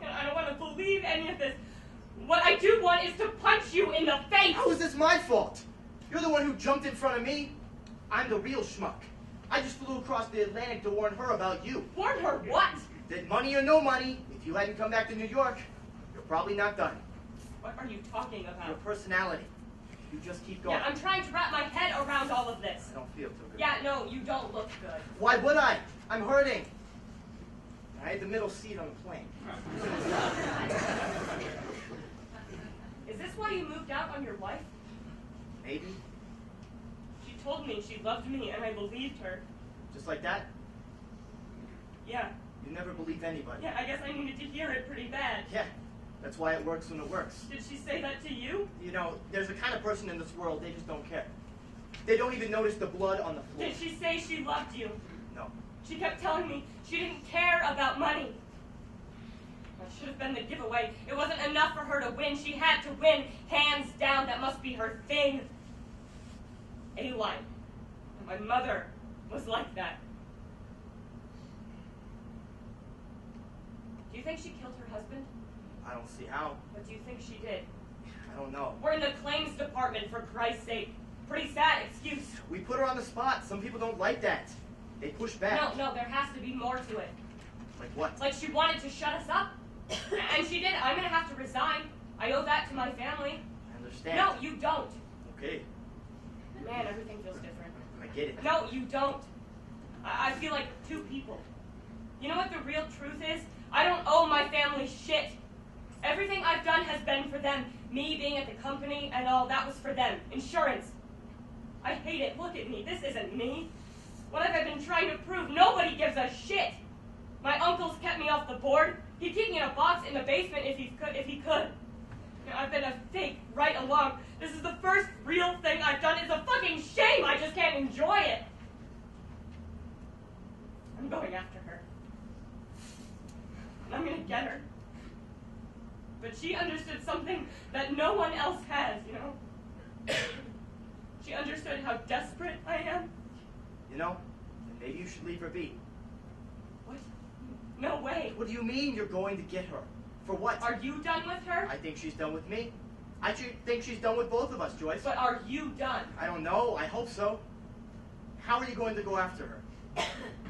I don't want to believe any of this. What I do want is to punch you in the face. How is this my fault? You're the one who jumped in front of me. I'm the real schmuck. I just flew across the Atlantic to warn her about you. Warn her what? That money or no money, if you hadn't come back to New York, you're probably not done. What are you talking about? Your personality. You just keep going. Yeah, I'm trying to wrap my head around all of this. I don't feel too good. Yeah, no, you don't look good. Why would I? I'm hurting. I had the middle seat on the plane. Is this why you moved out on your wife? Maybe. She told me she loved me, and I believed her. Just like that? Yeah. You never believe anybody. Yeah, I guess I needed to hear it pretty bad. Yeah, that's why it works when it works. Did she say that to you? You know, there's a kind of person in this world, they just don't care. They don't even notice the blood on the floor. Did she say she loved you? No. She kept telling me she didn't care about money. That should have been the giveaway. It wasn't enough for her to win. She had to win, hands down. That must be her thing. A-line. And my mother was like that. Do you think she killed her husband? I don't see how. What do you think she did? I don't know. We're in the claims department, for Christ's sake. Pretty sad excuse. We put her on the spot. Some people don't like that. They push back. No, there has to be more to it. Like what? Like she wanted to shut us up. And she did. I'm going to have to resign. I owe that to my family. I understand. No, you don't. Okay, Man, everything feels different. I get it. No, you don't. I feel like two people. You know what the real truth is? I don't owe my family shit. Everything I've done has been for them. Me being at the company and all, that was for them. Insurance. I hate it. Look at me. This isn't me. What have I been trying to prove? Nobody gives a shit. My uncle's kept me off the board. He'd keep me in a box in the basement if he could. You know, I've been a fake right along. This is the first real thing I've done. It's a fucking shame. I just can't enjoy it. I'm going after her. And I'm gonna get her. But she understood something that no one else has, you know? She understood how desperate I am. You know, maybe you should leave her be. What? No way. What do you mean you're going to get her? For what? Are you done with her? I think she's done with me. I think she's done with both of us, Joyce. But are you done? I don't know. I hope so. How are you going to go after her?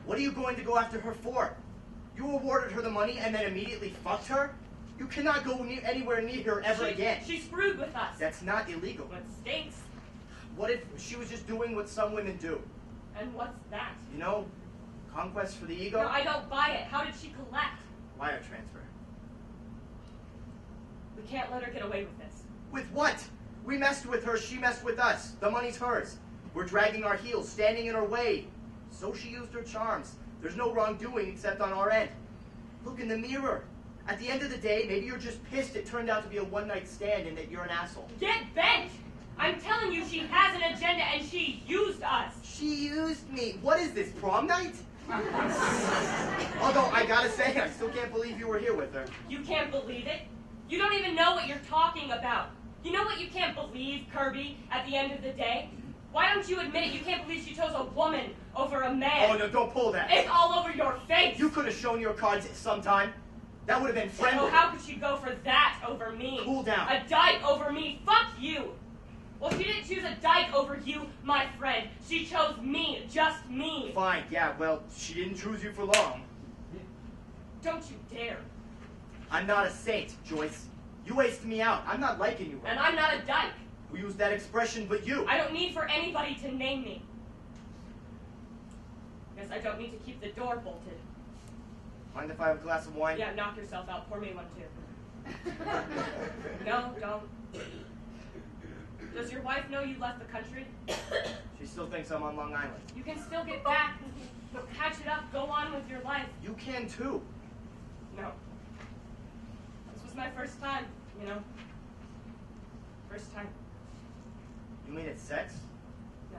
What are you going to go after her for? You awarded her the money and then immediately fucked her? You cannot go anywhere near her ever again. She screwed with us. That's not illegal. What stinks? What if she was just doing what some women do? And what's that? You know, conquest for the ego? No, I don't buy it. How did she collect? Wire transfer. We can't let her get away with this. With what? We messed with her, she messed with us. The money's hers. We're dragging our heels, standing in her way. So she used her charms. There's no wrongdoing except on our end. Look in the mirror. At the end of the day, maybe you're just pissed it turned out to be a one-night stand and that you're an asshole. Get bent! I'm telling you, she has an agenda and she used us. She used me. What is this, prom night? Although, I gotta say, I still can't believe you were here with her. You can't believe it? You don't even know what you're talking about. You know what you can't believe, Kirby, at the end of the day? Why don't you admit it? You can't believe she chose a woman over a man. Oh, no, don't pull that. It's all over your face. You could have shown your cards sometime. That would have been friendly. Oh, how could she go for that over me? Cool down. A dyke over me? Fuck you. Well, she didn't choose a dyke over you, my friend. She chose me, just me. Fine, yeah, well, she didn't choose you for long. Don't you dare. I'm not a saint, Joyce. You wasted me out. I'm not liking you right And now. I'm not a dyke. Who used that expression but you? I don't need for anybody to name me. Guess I don't need to keep the door bolted. Mind if I have a glass of wine? Yeah, knock yourself out. Pour me one, too. No, don't. Does your wife know you left the country? She still thinks I'm on Long Island. You can still get back. Catch it up. Go on with your life. You can too. No. This was my first time, you know. First time. You mean it's sex? No.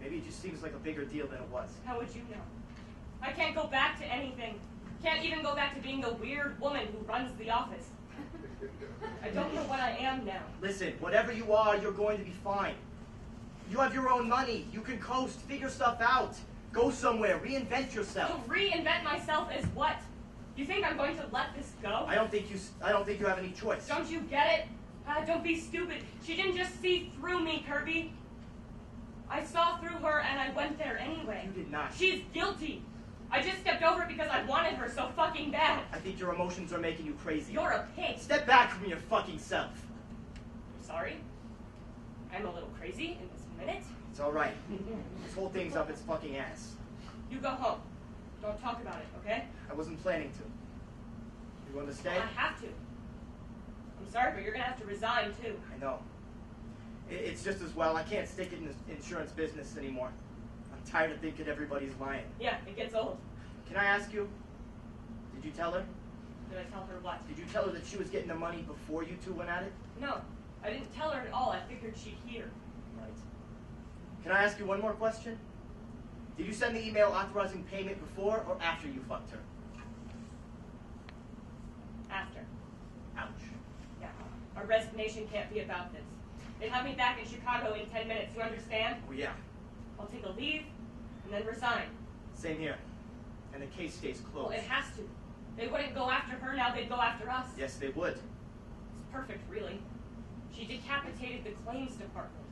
Maybe it just seems like a bigger deal than it was. How would you know? I can't go back to anything. Can't even go back to being the weird woman who runs the office. I don't know what I am now. Listen, whatever you are, you're going to be fine. You have your own money. You can coast, figure stuff out. Go somewhere, reinvent yourself. To reinvent myself as what? You think I'm going to let this go? I don't think you have any choice. Don't you get it? Don't be stupid. She didn't just see through me, Kirby. I saw through her and I went there anyway. You did not. She's guilty. I just stepped over it because I wanted her so fucking bad. I think your emotions are making you crazy. You're a pig. Step back from your fucking self. I'm sorry. I'm a little crazy in this minute. It's all right. This whole thing's up its fucking ass. You go home. Don't talk about it, okay? I wasn't planning to. You want to stay? I have to. I'm sorry, but you're gonna have to resign too. I know. It's just as well. I can't stick it in the insurance business anymore. I'm tired of thinking everybody's lying. Yeah, it gets old. Can I ask you, Did you tell her? Did I tell her what? Did you tell her that she was getting the money before you two went at it? No, I didn't tell her at all. I figured she'd hear. Right. Can I ask you one more question? Did you send the email authorizing payment before or after you fucked her? After. Ouch. Yeah. Our resignation can't be about this. They'd have me back in Chicago in 10 minutes, you understand? Oh, yeah. I'll take a leave and then resign. Same here. And the case stays closed. Well, it has to. They wouldn't go after her, now they'd go after us. Yes, they would. It's perfect, really. She decapitated the claims department.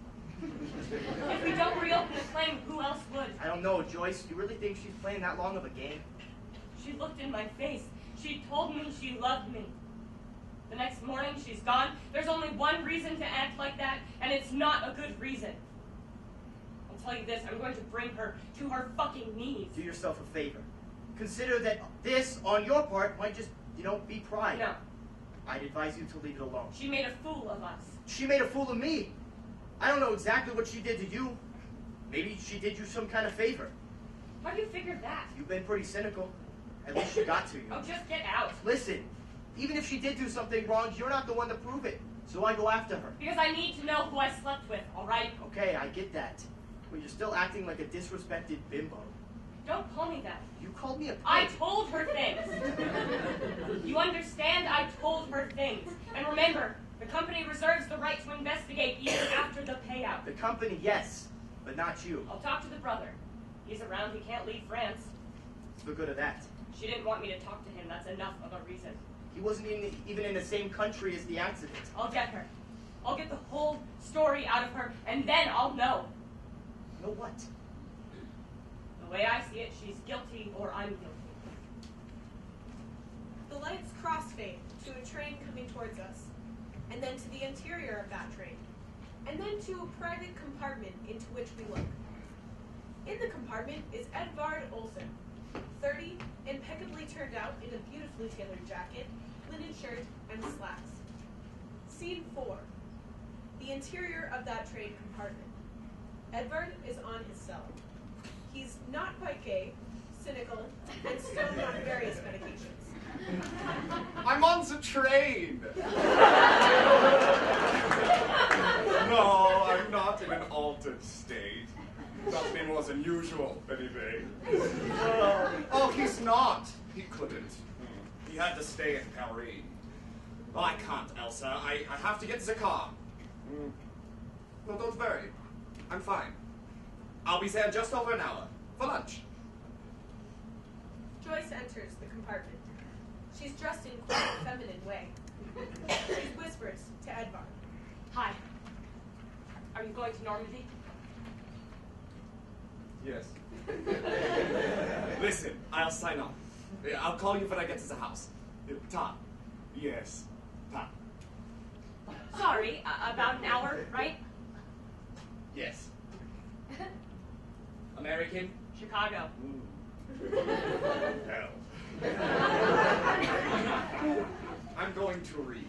If we don't reopen the claim, who else would? I don't know, Joyce. You really think she's playing that long of a game? She looked in my face. She told me she loved me. The next morning, she's gone. There's only one reason to act like that, and it's not a good reason. I'll tell you this, I'm going to bring her to her fucking knees. Do yourself a favor. Consider that this, on your part, might just, be pride. No. I'd advise you to leave it alone. She made a fool of us. She made a fool of me. I don't know exactly what she did to you. Maybe she did you some kind of favor. How do you figure that? You've been pretty cynical. At least she got to you. Oh, just get out. Listen, even if she did do something wrong, you're not the one to prove it. So I go after her. Because I need to know who I slept with, all right? Okay, I get that. But you're still acting like a disrespected bimbo. Don't call me that. You called me a pig. I told her things. You understand? I told her things. And remember, the company reserves the right to investigate even after the payout. The company, yes, but not you. I'll talk to the brother. He's around. He can't leave France. What's the good of that? She didn't want me to talk to him. That's enough of a reason. He wasn't even in the same country as the accident. I'll get her. I'll get the whole story out of her, and then I'll know. Know what? The way I see it, she's guilty or I'm guilty. The lights crossfade to a train coming towards us, and then to the interior of that train, and then to a private compartment into which we look. In the compartment is Edvard Olsen, 30, impeccably turned out in a beautifully tailored jacket, linen shirt, and slacks. Scene 4. The interior of that train compartment. Edvard is on his cell. He's not quite gay, cynical, and stoned on various medications. I'm on the train! No, I'm not in an altered state. That's me more than usual, anyway. Oh, he's not. He couldn't. He had to stay in Paris. Oh, I can't, Elsa. I have to get to the car. No, don't worry. I'm fine. I'll be there just over an hour. For lunch. Joyce enters the compartment. She's dressed in quite a feminine way. She whispers to Edvard. Hi. Are you going to Normandy? Yes. Listen, I'll sign off. I'll call you when I get to the house. Tom. Yes. Tom. Sorry, about an hour, right? Yes. American? Chicago. Hell. I'm going to read.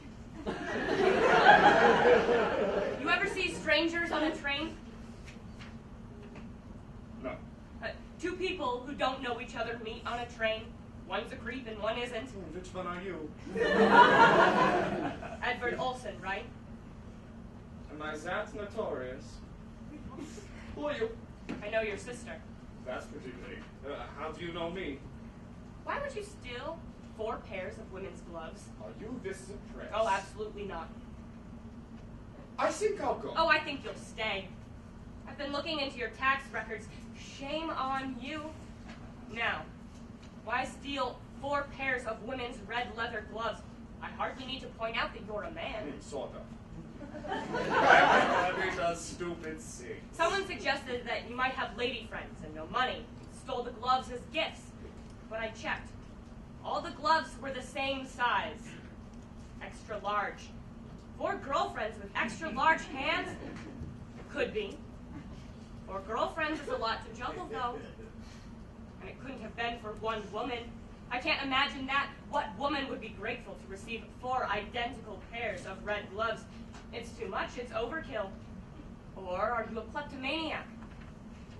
You ever see strangers on a train? No. Two people who don't know each other meet on a train. One's a creep and one isn't. Which one are you? Edvard Olsen, right? Am I that notorious? Who are you? I know your sister. That's pretty big. How do you know me? Why would you steal 4 pairs of women's gloves? Are you this suppressed? Oh, absolutely not. I think I'll go. Oh, I think you'll stay. I've been looking into your tax records. Shame on you. Now, why steal 4 pairs of women's red leather gloves? I hardly need to point out that you're a man. Sort of. Everybody does stupid things. Someone suggested that you might have lady friends and no money. Stole the gloves as gifts. But I checked. All the gloves were the same size. Extra large. 4 girlfriends with extra large hands? Could be. 4 girlfriends is a lot to juggle, though. And it couldn't have been for one woman. I can't imagine that. What woman would be grateful to receive 4 identical pairs of red gloves? It's too much. It's overkill. Or are you a kleptomaniac?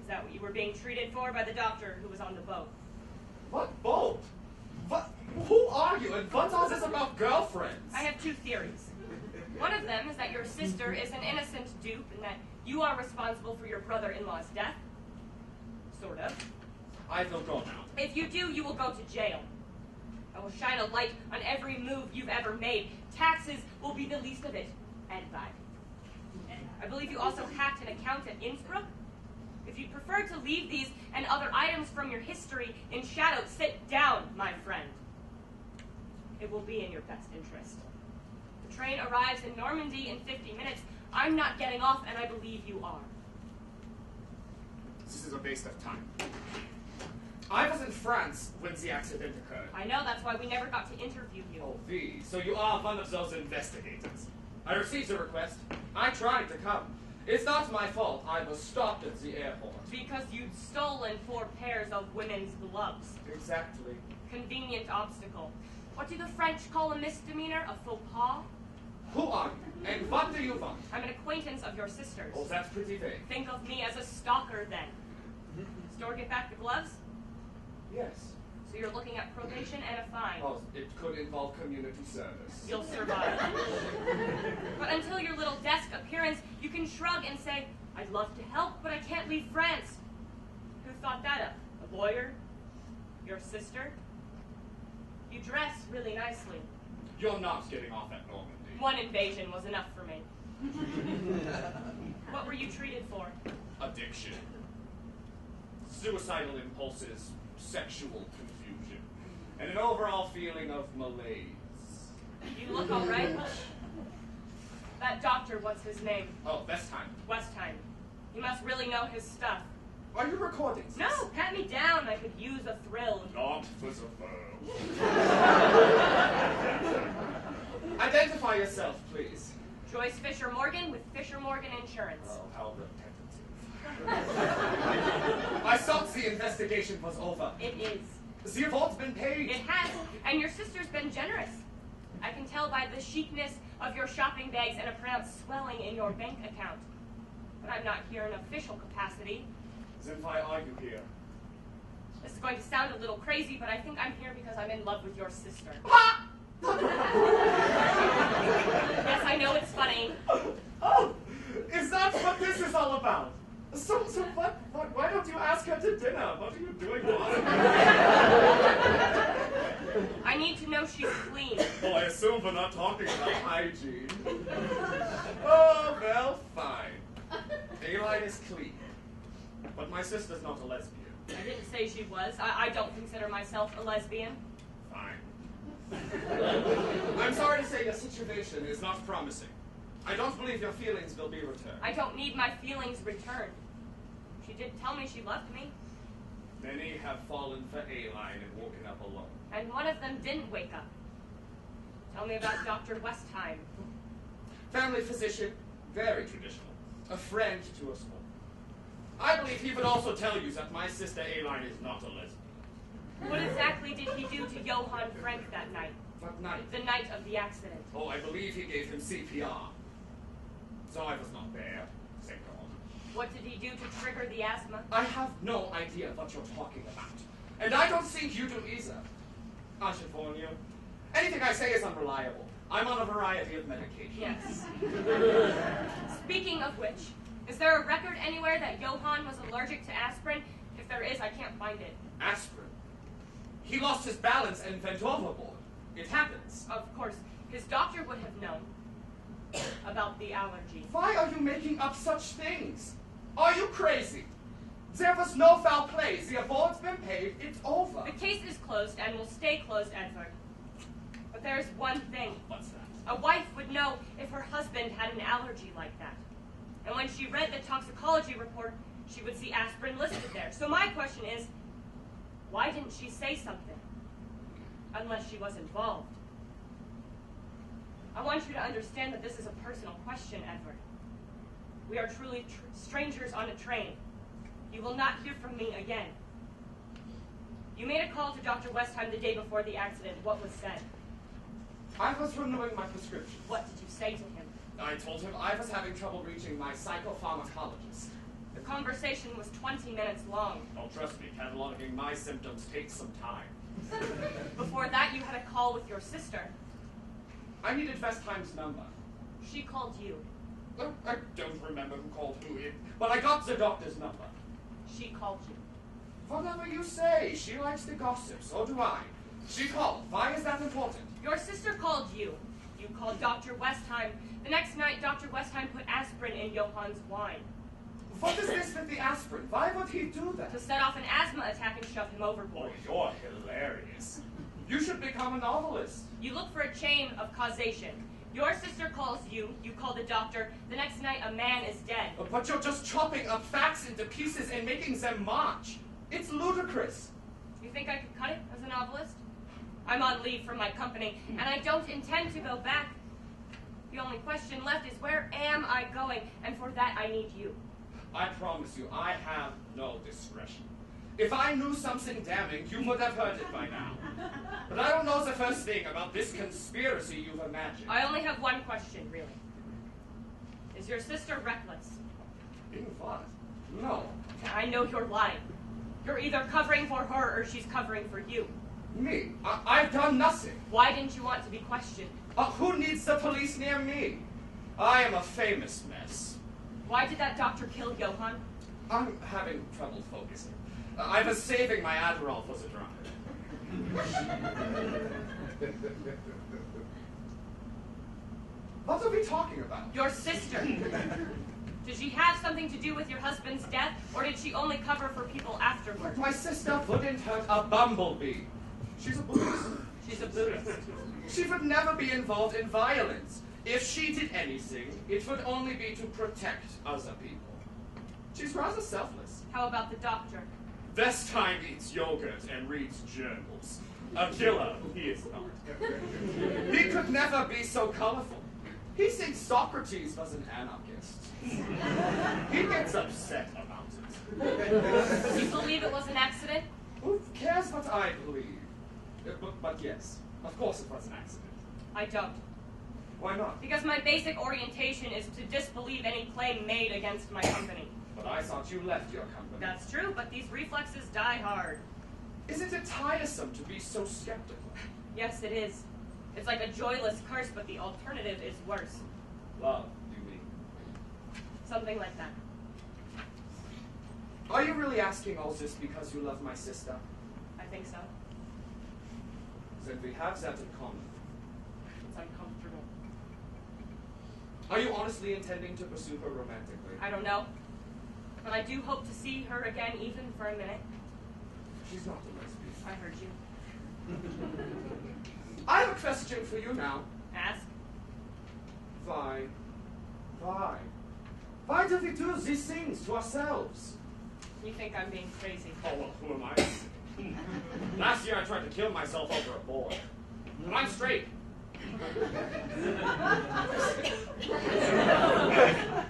Is that what you were being treated for by the doctor who was on the boat? What boat? What? Who are you? And what's all this about girlfriends? I have two theories. One of them is that your sister is an innocent dupe and that you are responsible for your brother-in-law's death. Sort of. I will go now. If you do, you will go to jail. I will shine a light on every move you've ever made. Taxes will be the least of it. And bye. I believe you also hacked an account at Innsbruck. If you prefer to leave these and other items from your history in shadow, sit down, my friend. It will be in your best interest. The train arrives in Normandy in 50 minutes. I'm not getting off, and I believe you are. This is a waste of time. I was in France when the accident occurred. I know, that's why we never got to interview you. Oh, so you are one of those investigators. I received a request. I tried to come. It's not my fault. I was stopped at the airport. Because you'd stolen 4 pairs of women's gloves. Exactly. Convenient obstacle. What do the French call a misdemeanor? A faux pas? Who are you? And what do you want? I'm an acquaintance of your sister's. Oh, that's pretty vague. Think of me as a stalker, then. Store get back the gloves? Yes. So you're looking at probation and a fine. Oh, it could involve community service. You'll survive. But until your little desk appearance, you can shrug and say, I'd love to help, but I can't leave France. Who thought that up? A lawyer? Your sister? You dress really nicely. You're not getting off at Normandy. One invasion was enough for me. What were you treated for? Addiction. Suicidal impulses, sexual confusion, and an overall feeling of malaise. You look all right. That doctor, what's his name? Oh, Westheim. Westheim. He must really know his stuff. Are you recording this? No, pat me down. I could use a thrill. Not for the foe. Identify yourself, please. Joyce Fisher Morgan with Fisher Morgan Insurance. Oh, how repetitive. I thought the investigation was over. It is. The award's been paid. It has, and your sister's been generous. I can tell by the chicness of your shopping bags and a pronounced swelling in your bank account. But I'm not here in official capacity. Then why are you here? This is going to sound a little crazy, but I think I'm here because I'm in love with your sister. Ha! Yes, I know it's funny. Oh, is that what this is all about? So why don't you ask her to dinner? What are you doing now? I need to know she's clean. Oh, I assume we're not talking about hygiene. Oh, well, fine. Eli is clean. But my sister's not a lesbian. I didn't say she was. I don't consider myself a lesbian. Fine. I'm sorry to say your situation is not promising. I don't believe your feelings will be returned. I don't need my feelings returned. She did tell me she loved me. Many have fallen for A-line and woken up alone. And one of them didn't wake up. Tell me about Dr. Westheim. Family physician, very traditional. A friend to us all. I believe he would also tell you that my sister A-line is not a lesbian. What exactly did he do to Johann Frank that night? What night? The night of the accident. Oh, I believe he gave him CPR. So I was not there, thank God. What did he do to trigger the asthma? I have no idea what you're talking about. And I don't think you do either. I should warn you. Anything I say is unreliable. I'm on a variety of medications. Yes. Speaking of which, is there a record anywhere that Johann was allergic to aspirin? If there is, I can't find it. Aspirin? He lost his balance and went overboard. It happens. Of course, his doctor would have known about the allergy. Why are you making up such things? Are you crazy? There was no foul play. The award's been paid. It's over. The case is closed and will stay closed, Edward. But there's one thing. What's that? A wife would know if her husband had an allergy like that. And when she read the toxicology report, she would see aspirin listed there. So my question is, why didn't she say something? Unless she was involved. I want you to understand that this is a personal question, Edward. We are truly strangers on a train. You will not hear from me again. You made a call to Dr. Westheim the day before the accident. What was said? I was renewing my prescription. What did you say to him? I told him I was having trouble reaching my psychopharmacologist. The conversation was 20 minutes long. Oh, trust me, cataloging my symptoms takes some time. Before that, you had a call with your sister. I needed Vestheim's number. She called you. I don't remember who called who in, but I got the doctor's number. She called you. Whatever you say, she likes the gossip, so do I. She called. Why is that important? Your sister called you. You called Dr. Westheim. The next night, Dr. Westheim put aspirin in Johann's wine. What is this with the aspirin? Why would he do that? To set off an asthma attack and shove him Oh, overboard. you're hilarious. You should become a novelist. You look for a chain of causation. Your sister calls you, you call the doctor, the next night a man is dead. But you're just chopping up facts into pieces and making them march. It's ludicrous. You think I could cut it as a novelist? I'm on leave from my company, and I don't intend to go back. The only question left is, where am I going? And for that, I need you. I promise you, I have no discretion. If I knew something damning, you would have heard it by now. But I don't know the first thing about this conspiracy you've imagined. I only have one question, really. Is your sister reckless? In what? No. I know you're lying. You're either covering for her or she's covering for you. Me? I've done nothing. Why didn't you want to be questioned? Who needs the police near me? I am a famous mess. Why did that doctor kill Johann? I'm having trouble focusing. I was saving my Adderall for the drive. What are we talking about? Your sister. Did she have something to do with your husband's death, or did she only cover for people afterward? My sister wouldn't hurt a bumblebee. She's a Buddhist. She's a Buddhist. She would never be involved in violence. If she did anything, it would only be to protect other people. She's rather selfless. How about the doctor? Vestheim eats yogurt and reads journals. A killer, he is not. He could never be so colorful. He thinks Socrates was an anarchist. He gets upset about it. You believe it was an accident? Who cares what I believe? But yes, of course it was an accident. I don't. Why not? Because my basic orientation is to disbelieve any claim made against my company. But I thought you left your company. That's true, but these reflexes die hard. Isn't it tiresome to be so skeptical? Yes, it is. It's like a joyless curse, but the alternative is worse. Love, you mean? Something like that. Are you really asking all this because you love my sister? I think so. Then we have that in common. It's uncomfortable. Are you honestly intending to pursue her romantically? I don't know. But I do hope to see her again, even for a minute. She's not a lesbian. I heard you. I have a question for you now. Ask. Why? Why do we do these things to ourselves? You think I'm being crazy. Oh, well, who am I? Last year I tried to kill myself over a boy. And I'm straight.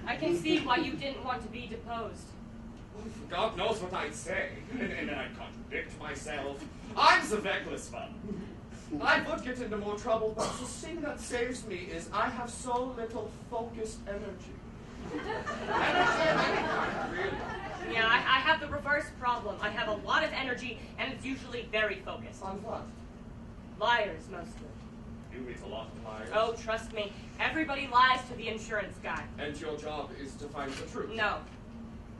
I can see why you didn't want to be deposed. God knows what I'd say. And then I'd contradict myself. I'm the reckless one. I would get into more trouble, but the thing that saves me is I have so little focused energy. Energy of any kind, really. Yeah, I have the reverse problem. I have a lot of energy, and it's usually very focused. On what? Liars, mostly. You meet a lot of liars. Oh, trust me. Everybody lies to the insurance guy. And your job is to find the truth. No.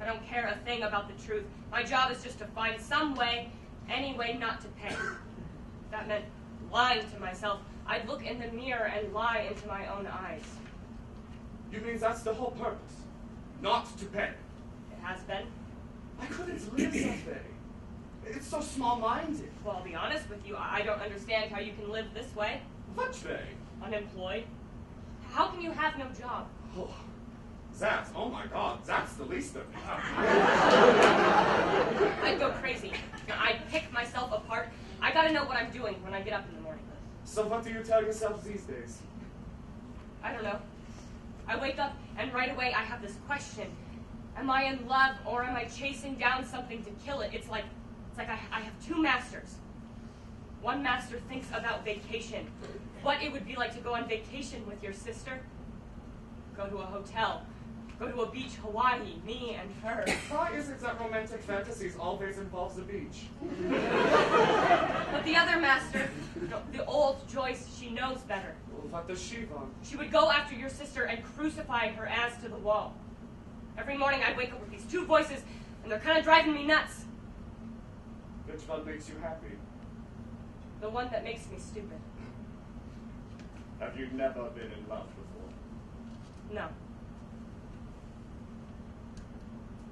I don't care a thing about the truth. My job is just to find some way, any way not to pay. That meant lying to myself. I'd look in the mirror and lie into my own eyes. You mean that's the whole purpose? Not to pay? It has been. I couldn't live that way. It's so small-minded. Well, I'll be honest with you. I don't understand how you can live this way. What way? Unemployed. How can you have no job? Oh, oh my God, that's the least of it. I'd go crazy. I'd pick myself apart. I gotta know what I'm doing when I get up in the morning. So what do you tell yourself these days? I don't know. I wake up and right away I have this question. Am I in love or am I chasing down something to kill it? It's like I have two masters. One master thinks about vacation. What it would be like to go on vacation with your sister. Go to a hotel. Go to a beach, Hawaii, me and her. Why is it that romantic fantasies always involves the beach? But the other master, the old Joyce, she knows better. Well, what does she want? She would go after your sister and crucify her ass to the wall. Every morning I'd wake up with these two voices, and they're kind of driving me nuts. Which one makes you happy? The one that makes me stupid. Have you never been in love before? No.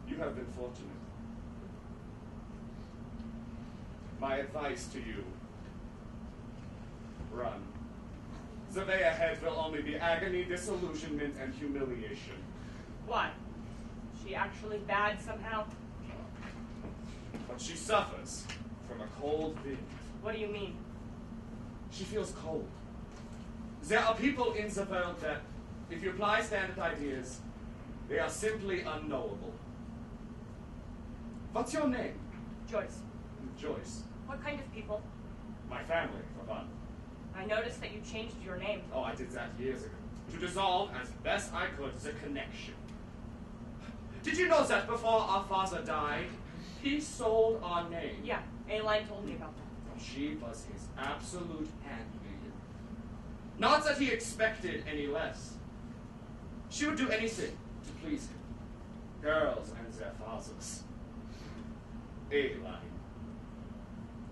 You have been fortunate. My advice to you, run. The way ahead will only be agony, disillusionment, and humiliation. Why? Is she actually bad somehow? But she suffers from a cold wind. What do you mean? She feels cold. There are people in the world that, if you apply standard ideas, they are simply unknowable. What's your name? Joyce. Joyce. What kind of people? My family, for fun. I noticed that you changed your name. Oh, I did that years ago. To dissolve, as best I could, the connection. Did you know that before our father died, he sold our name? Yeah, A-Line told me about that. She was his absolute handmaiden. Not that he expected any less. She would do anything to please him. Girls and their fathers. A-Line.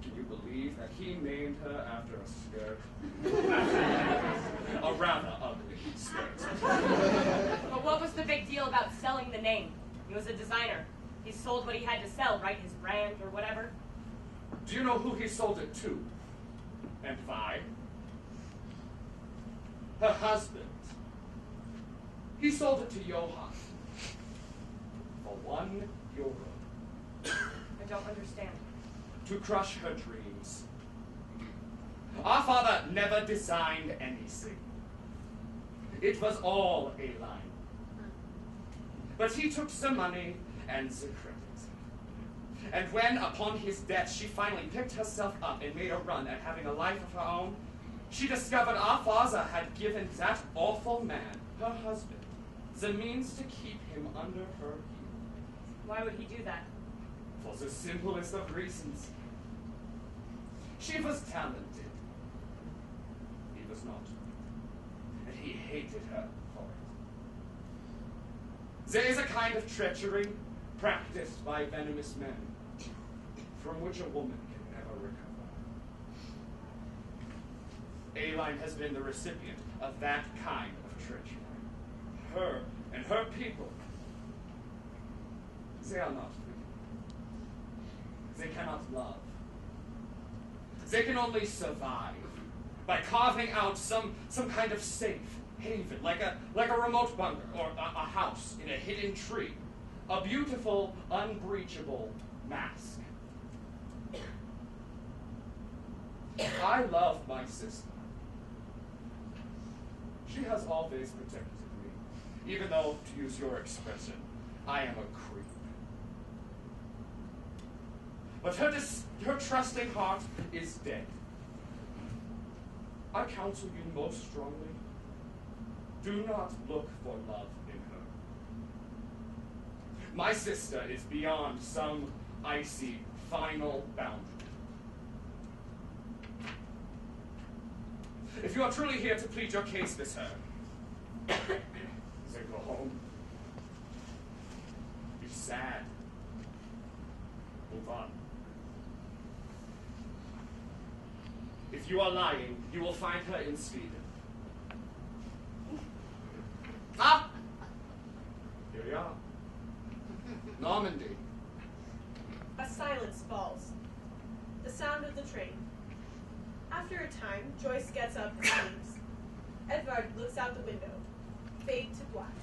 Can you believe that he named her after a skirt? A rather ugly skirt. But what was the big deal about selling the name? He was a designer. He sold what he had to sell, right? His brand or whatever. Do you know who he sold it to? And why? Her husband. He sold it to Johann. For €1. I don't understand. To crush her dreams. Our father never designed anything. It was all A-Line. But he took the money and the credit. And when, upon his death, she finally picked herself up and made a run at having a life of her own, she discovered our father had given that awful man, her husband, the means to keep him under her heel. Why would he do that? For the simplest of reasons. She was talented. He was not. And he hated her for it. There is a kind of treachery practiced by venomous men from which a woman can never recover. A-Line has been the recipient of that kind of treachery. Her and her people, they are not free. They cannot love. They can only survive by carving out some kind of safe haven, like a remote bunker or a house in a hidden tree, a beautiful, unbreachable mask. I love my sister. She has always protected me, even though, to use your expression, I am a creep. But her trusting heart is dead. I counsel you most strongly, do not look for love in her. My sister is beyond some icy final boundary. If you are truly here to plead your case with her, then go home. Be sad. Move on. If you are lying, you will find her in Sweden. Ah! Here we are. Normandy. A silence falls. The sound of the train. After a time, Joyce gets up and leaves. Edvard looks out the window. Fade to black.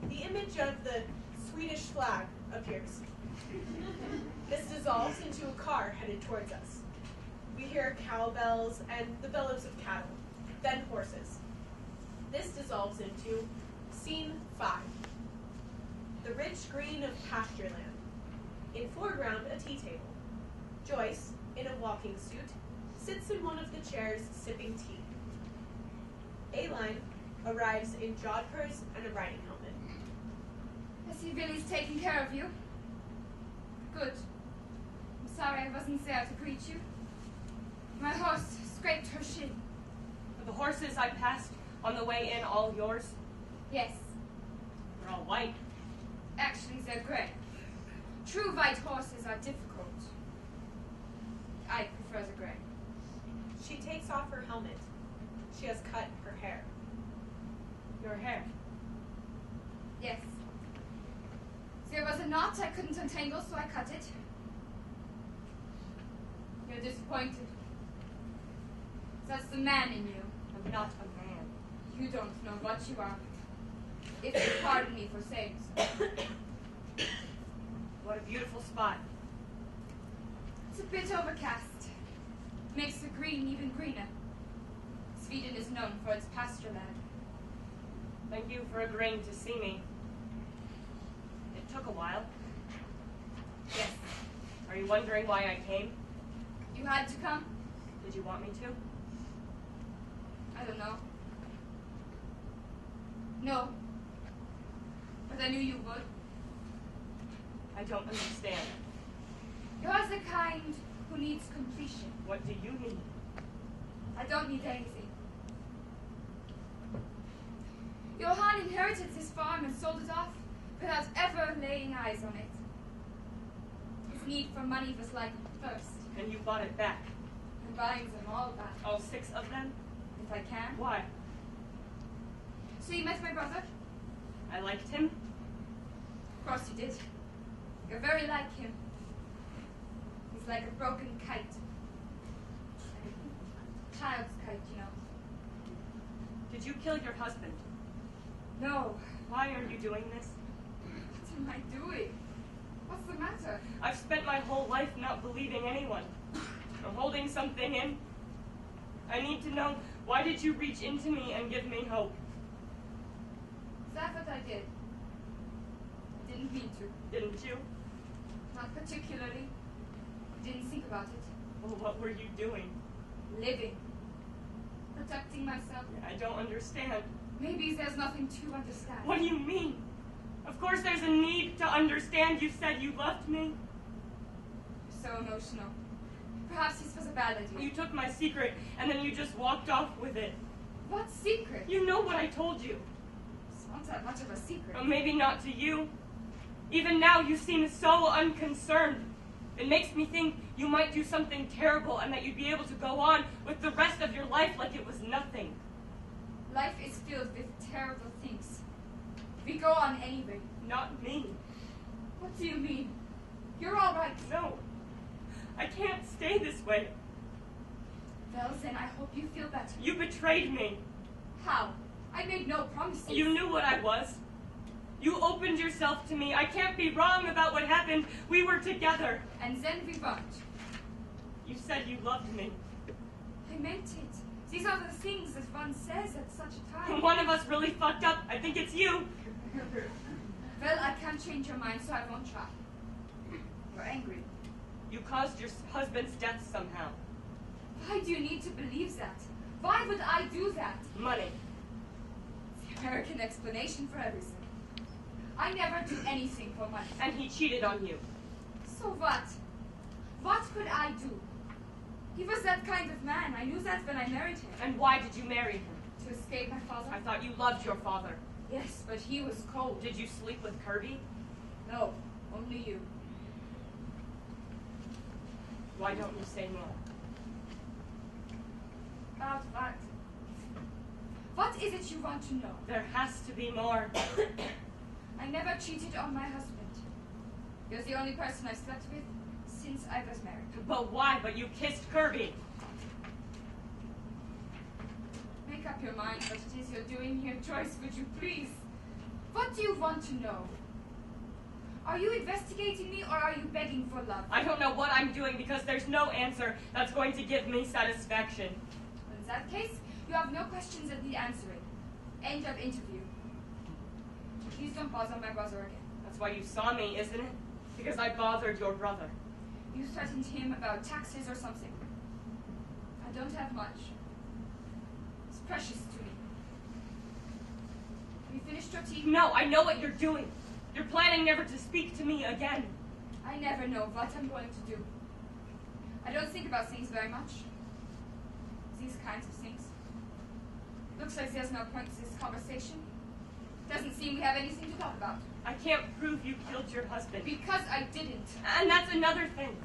The image of the Swedish flag appears. This dissolves into a car headed towards us. We hear cowbells and the bellows of cattle, then horses. This dissolves into Scene 5. The rich green of pasture land. In foreground, a tea table. Joyce, in a walking suit, sits in one of the chairs sipping tea. A-Line, arrives in jodhpurs and a riding helmet. I see Billy's taking care of you. Good. I'm sorry I wasn't there to greet you. My horse scraped her shin. Are the horses I passed on the way in all yours? Yes. They're all white. Actually, they're gray. True white horses are difficult. I prefer the gray. She takes off her helmet. She has cut her hair. Your hair. Yes. There was a knot I couldn't untangle, so I cut it. You're disappointed. That's the man in you. I'm not a man. You don't know what you are. If you pardon me for saying so. What a beautiful spot. It's a bit overcast. Makes the green even greener. Sweden is known for its pasture land. Thank you for agreeing to see me. It took a while. Yes. Are you wondering why I came? You had to come? Did you want me to? I don't know. No. But I knew you would. I don't understand. You're the kind who needs completion. What do you need? I don't need anything. Johann inherited this farm and sold it off without ever laying eyes on it. His need for money was like a thirst. And you bought it back? I'm buying them all back. All 6 of them? If I can. Why? So you met my brother? I liked him? Of course you did. You're very like him. He's like a broken kite. A child's kite, you know. Did you kill your husband? No. Why are you doing this? What am I doing? What's the matter? I've spent my whole life not believing anyone. Or holding something in. I need to know, why did you reach into me and give me hope? Is that what I did? I didn't mean to. Didn't you? Not particularly. Didn't think about it. Well, what were you doing? Living. Protecting myself. I don't understand. Maybe there's nothing to understand. What do you mean? Of course there's a need to understand. You said you loved me. You're so emotional. Perhaps this was a bad idea. You took my secret, and then you just walked off with it. What secret? You know what I told you. It's not that much of a secret. Or maybe not to you. Even now you seem so unconcerned. It makes me think you might do something terrible and that you'd be able to go on with the rest of your life like it was nothing. Life is filled with terrible things. We go on anyway. Not me. What do you mean? You're all right. No. I can't stay this way. Well, then I hope you feel better. You betrayed me. How? I made no promises. You knew what I was. You opened yourself to me. I can't be wrong about what happened. We were together. And then we weren't. You said you loved me. I meant it. These are the things that one says at such a time. One of us really fucked up. I think it's you. Well, I can't change your mind, so I won't try. You're angry. You caused your husband's death somehow. Why do you need to believe that? Why would I do that? Money. The American explanation for everything. I never do anything for money. And he cheated on you. So what? What could I do? He was that kind of man. I knew that when I married him. And why did you marry him? To escape my father? I thought you loved your father. Yes, but he was cold. Did you sleep with Kirby? No, only you. Why don't you say more? About what? What is it you want to know? There has to be more. I never cheated on my husband. He was the only person I've slept with since I was married. But why? But you kissed Kirby. Make up your mind what it is you're doing here, Joyce, would you please? What do you want to know? Are you investigating me or are you begging for love? I don't know what I'm doing because there's no answer that's going to give me satisfaction. In that case, you have no questions that need answering. End of interview. Please don't bother my brother again. That's why you saw me, isn't it? Because I bothered your brother. You threatened him about taxes or something. I don't have much. It's precious to me. Have you finished your tea? No, I know what you're doing. You're planning never to speak to me again. I never know what I'm going to do. I don't think about things very much. These kinds of things. Looks like there's no point to this conversation. Doesn't seem we have anything to talk about. I can't prove you killed your husband. Because I didn't. And that's another thing.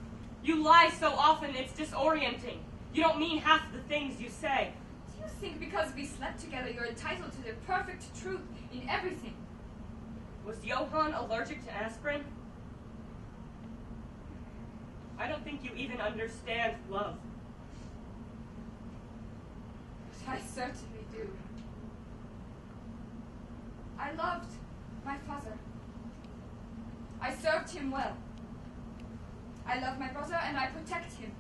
You lie so often it's disorienting. You don't mean half the things you say. Do you think because we slept together you're entitled to the perfect truth in everything? Was Johann allergic to aspirin? I don't think you even understand love. But I certainly do. I loved my father. I served him well. I love my brother and I protect him.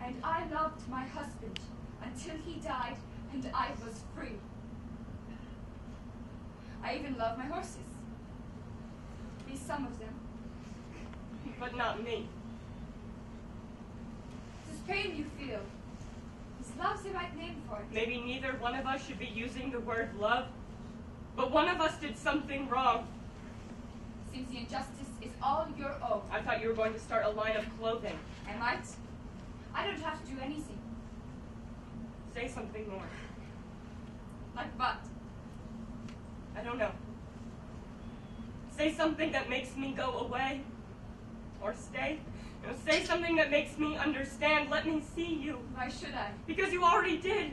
And I loved my husband until he died and I was free. I even love my horses. At least some of them. But not me. This pain you feel, is love the right name for it? Maybe neither one of us should be using the word love, but one of us did something wrong. Seems the injustice is all your own. I thought you were going to start a line of clothing. I might. I don't have to do anything. Say something more. Like what? I don't know. Say something that makes me go away. Or stay. You know, say something that makes me understand. Let me see you. Why should I? Because you already did.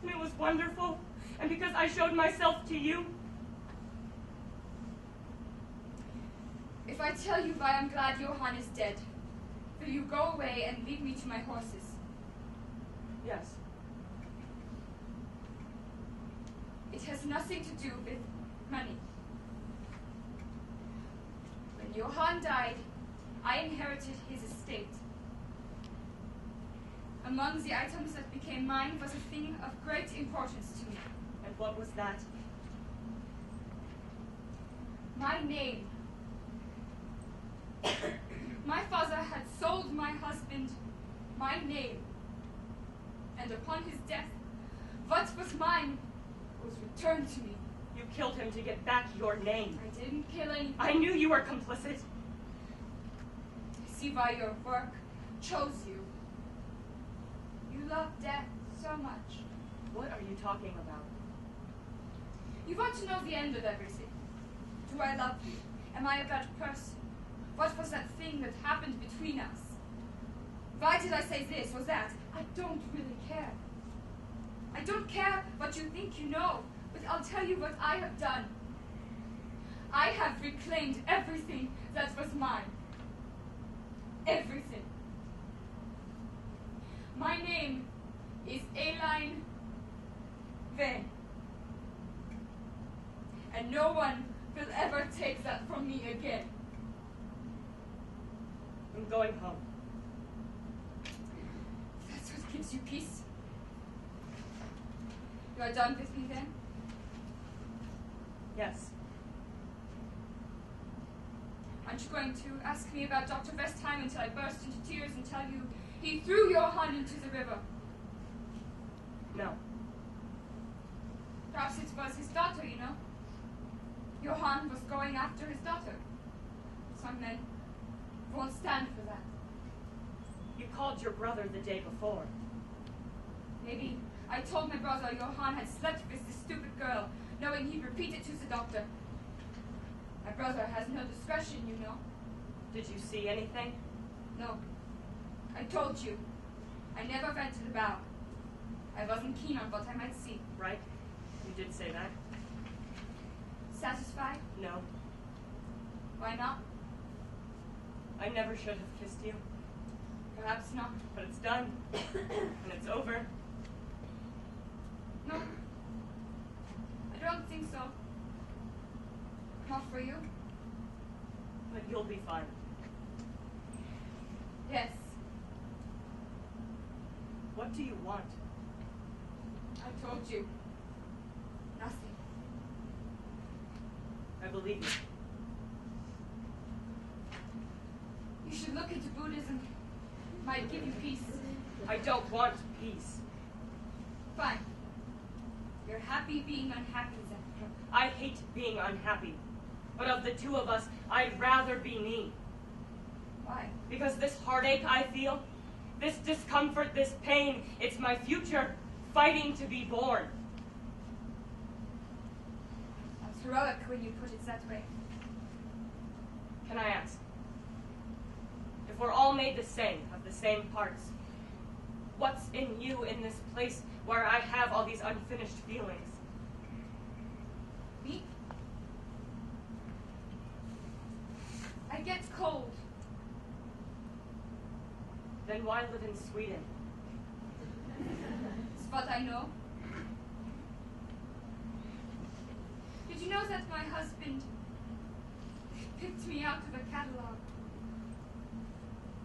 And it was wonderful. And because I showed myself to you. If I tell you why I'm glad Johann is dead, will you go away and leave me to my horses? Yes. It has nothing to do with money. When Johann died, I inherited his estate. Among the items that became mine was a thing of great importance to me. And what was that? My name. My father had sold my husband my name. And upon his death, what was mine was returned to me. You killed him to get back your name. I didn't kill anything. I knew you were complicit. I see why your work chose you. You love death so much. What are you talking about? You want to know the end of everything. Do I love you? Am I a bad person? What was that thing that happened between us? Why did I say this or that? I don't really care. I don't care what you think you know, but I'll tell you what I have done. I have reclaimed everything that was mine. Everything. My name is Aline Vane. And no one will ever take that from me again. I'm going home. That's what gives you peace. You are done with me then? Yes. Aren't you going to ask me about Dr. Westheim until I burst into tears and tell you he threw Johann into the river? No. Perhaps it was his daughter, you know. Johann was going after his daughter. Some men won't stand for that. You called your brother the day before. Maybe I told my brother Johann had slept with this stupid girl, knowing he'd repeat it to the doctor. My brother has no discretion, you know. Did you see anything? No. I told you. I never went to the bow. I wasn't keen on what I might see. Right? You did say that. Satisfied? No. Why not? I never should have kissed you. Perhaps not. But it's done. And it's over. No. I don't think so. Not for you. But you'll be fine. Yes. What do you want? I told you. Nothing. I believe you. You should look into Buddhism. It might give you peace. I don't want peace. Fine. You're happy being unhappy, Zephyr. I hate being unhappy. But of the two of us, I'd rather be me. Why? Because this heartache I feel, this discomfort, this pain, it's my future fighting to be born. That's heroic when you put it that way. Can I ask? If we're all made the same, of the same parts, what's in you in this place where I have all these unfinished feelings? Me? I get cold. Then why live in Sweden? It's what I know. Did you know that my husband picked me out of a catalog?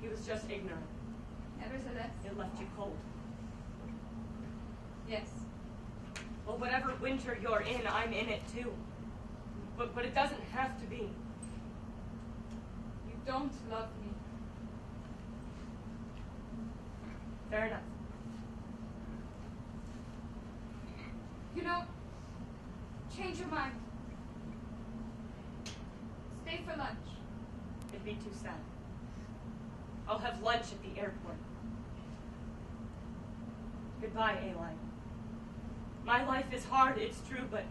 He was just ignorant. Nevertheless. It left you cold. Yes. Well, whatever winter you're in, I'm in it too. But it doesn't have to be. You don't love me. Fair enough. You know, change your mind. Stay for lunch. It'd be too sad. I'll have lunch at the airport. Goodbye, Aline. My life is hard, it's true, but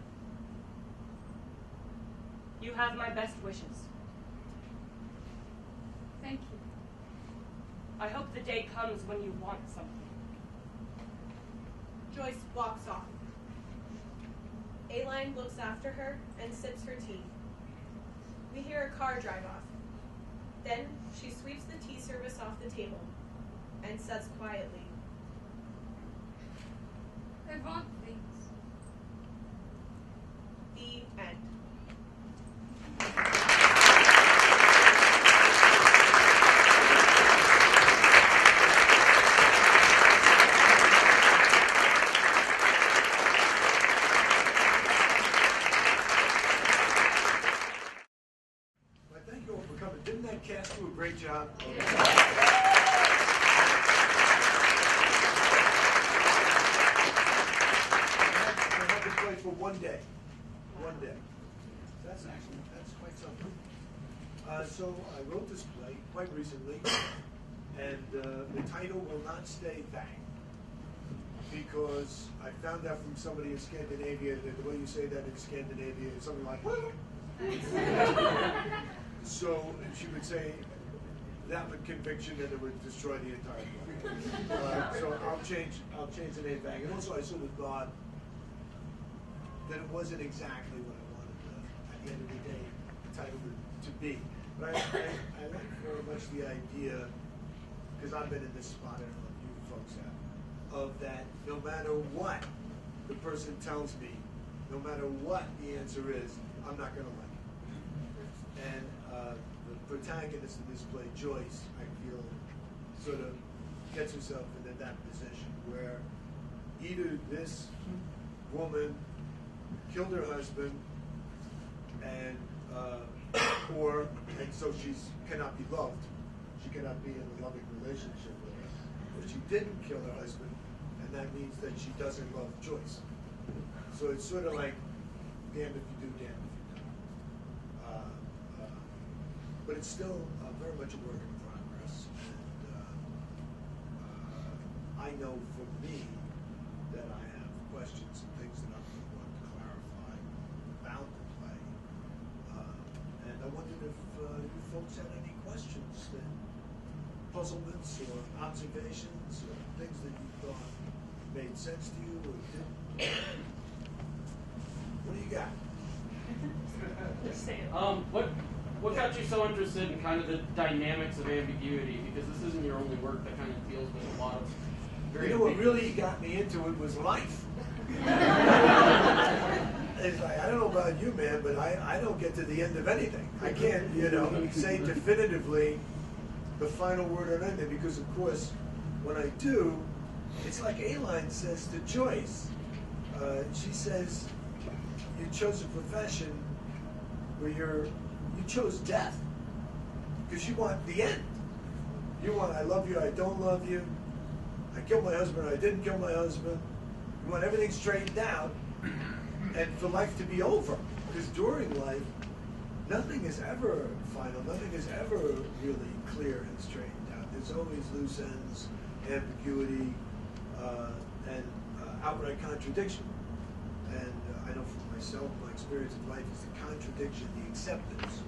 you have my best wishes. Thank you. I hope the day comes when you want something. Joyce walks off. Aline looks after her and sips her tea. We hear a car drive off. Then she sweeps the tea service off the table and says quietly, I want things. The end. Thank you all for coming. Didn't that cast do a great job? I had to play for one day. One day. That's quite something. So I wrote this play quite recently, and the title will not stay bang. Because I found out from somebody in Scandinavia that the way you say that in Scandinavia is something like, woo! So she would say that would conviction and it would destroy the entire play. So I'll change the name back. And also I sort of thought that it wasn't exactly what I wanted at the end of the day the title to be. But I like very much the idea, because I've been in this spot, I don't know if you folks have, of that no matter what the person tells me, no matter what the answer is, I'm not going to like it. And the protagonist in this play, Joyce, I feel, sort of gets herself into that position where either this woman killed her husband, and so she cannot be loved. She cannot be in a loving relationship with her. Or she didn't kill her husband, and that means that she doesn't love Joyce. So it's sort of like, damned if you do, damned if you don't. But it's still very much a work in progress. And I know for me that I have questions and things that I'm going to want to clarify about the play. And I wondered if you folks had any questions, puzzlements or observations or things that you thought made sense to you or didn't. What do you got? What got you so interested in kind of the dynamics of ambiguity? Because this isn't your only work that kind of deals with a lot of very. You know what really got me into it was life. It's like, I don't know about you, man, but I don't get to the end of anything. I can't, say definitively the final word on anything, because of course, when I do, it's like Aline says to Joyce. She says, you chose a profession where you chose death because you want the end. You want, I love you, I don't love you. I killed my husband, I didn't kill my husband. You want everything straightened out, and for life to be over. Because during life, nothing is ever final. Nothing is ever really clear and straightened out. There's always loose ends, ambiguity, and outright contradiction. And I know for myself, my experience of life is the contradiction, the acceptance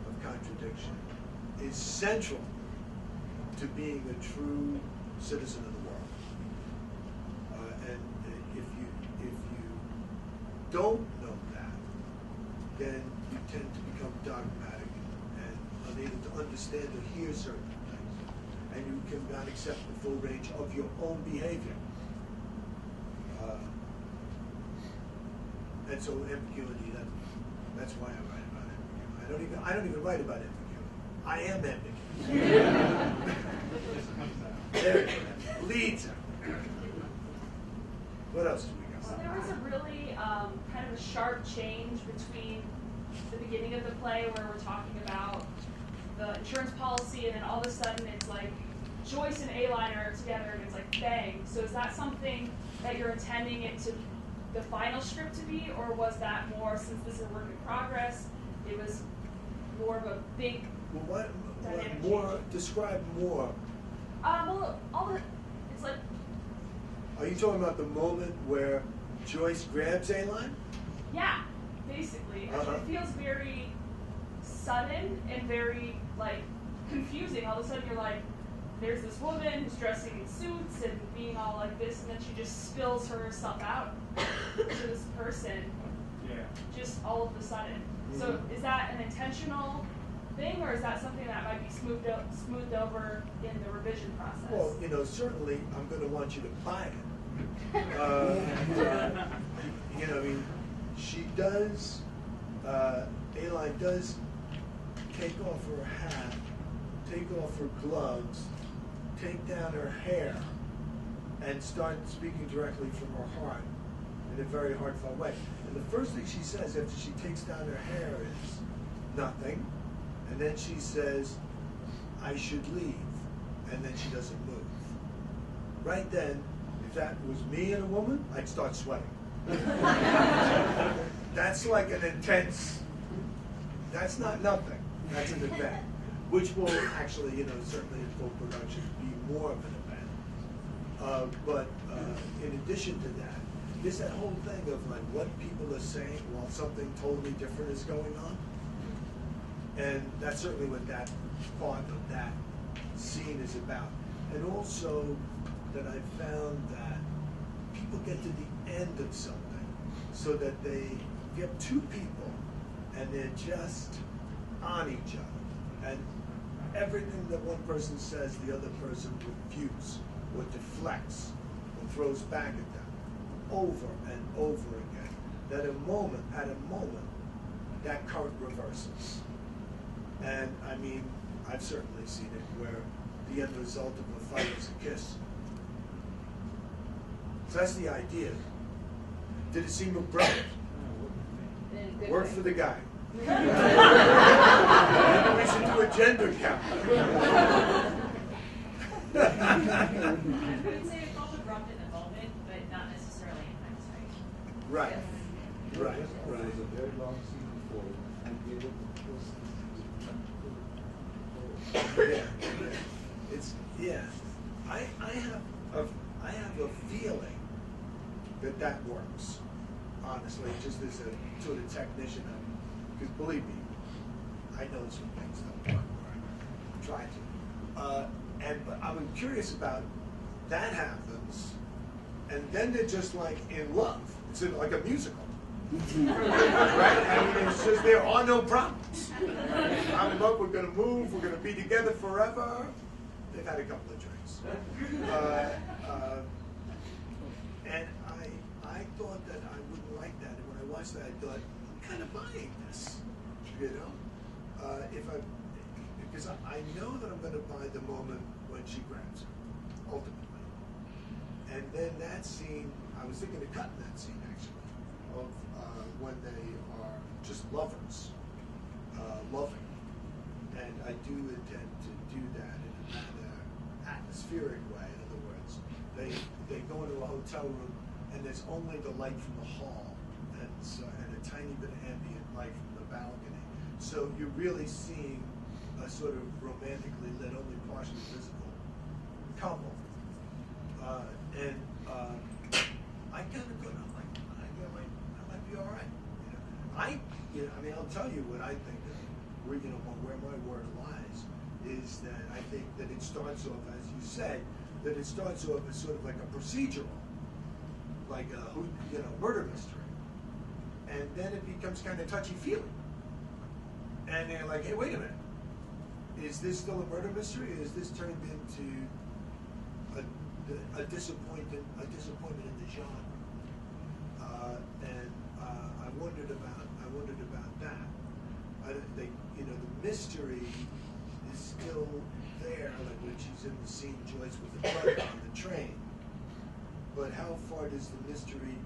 of contradiction is central to being a true citizen of the world. And if you don't know that, then you tend to become dogmatic and unable to understand or hear certain things. And you cannot accept the full range of your own behavior. And so ambiguity, that's why I write about ambiguity. I don't even write about ambiguity. I am ambiguous. There it is. Leads. What else do we got? So there was a really kind of a sharp change between the beginning of the play where we're talking about the insurance policy, and then all of a sudden it's like Joyce and A-Line are together and it's like bang. So is that something that you're intending it to the final script to be, or was that more, since this is a work in progress, it was more of a big what dynamic more? change? Describe more. Well, it's like, Are you talking about the moment where Joyce grabs A-Line? yeah, basically. Uh-huh. It feels very sudden and very, like, confusing. All of a sudden you're like, there's this woman who's dressing in suits and being all like this, and then she just spills herself out to this person, just all of a sudden. Mm-hmm. So is that an intentional thing, or is that something that might be smoothed over in the revision process? Well, certainly I'm going to want you to buy it. She does, A-Line does take off her hat, take off her gloves, take down her hair, and start speaking directly from her heart in a very heartfelt way. And the first thing she says after she takes down her hair is nothing, and then she says, I should leave, and then she doesn't move. Right then, if that was me and a woman, I'd start sweating. That's like an intense, that's not nothing, that's an event, which will actually, certainly in full production, be more of an event. But in addition to that, there's that whole thing of like what people are saying while something totally different is going on. And that's certainly what that part of that scene is about. And also that I found that people get to the end of something so that they get two people and they're just on each other. And everything that one person says, the other person refutes or deflects or throws back at them over and over again. At a moment, that current reverses. And I mean, I've certainly seen it where the end result of a fight is a kiss. So that's the idea. Did it seem brilliant? Work for the guy. Maybe we should do a gender count. I would say it felt abrupt in the moment, but not necessarily in hindsight. Right. Right. It was a very long scene before, and we did It's I have a feeling that works. Honestly, just as a sort of technician, because believe me, I know some things don't work. Right? Try to. But I'm curious about that happens, and then they're just like in love. It's like a musical. Right? I mean, it's just there are no problems. I'm in love, we're going to move, we're going to be together forever. They've had a couple of drinks. And I thought that I wouldn't like that. And when I watched that, I thought, I'm kind of buying this. Because I know that I'm going to buy the moment when she grabs her, ultimately. And then that scene, I was thinking of cutting that scene, actually, of when they are just lovers, loving. And I do intend to do that in a rather atmospheric way. In other words, they go into a hotel room and there's only the light from the hall and a tiny bit of ambient light from the balcony. So you're really seeing a sort of romantically lit, only partially visible couple. I kind of go, I might be all right. I mean, I'll tell you what I think. Where my work lies is that I think that it starts off, as you said, that it starts off as sort of like a procedural, like a murder mystery, and then it becomes kind of touchy-feely. And they're like, hey, wait a minute, is this still a murder mystery, or is this turned into a disappointment in the genre? I wondered about that. The mystery is still there, like when she's in the scene, Joyce with the brother on the train. But how far does the mystery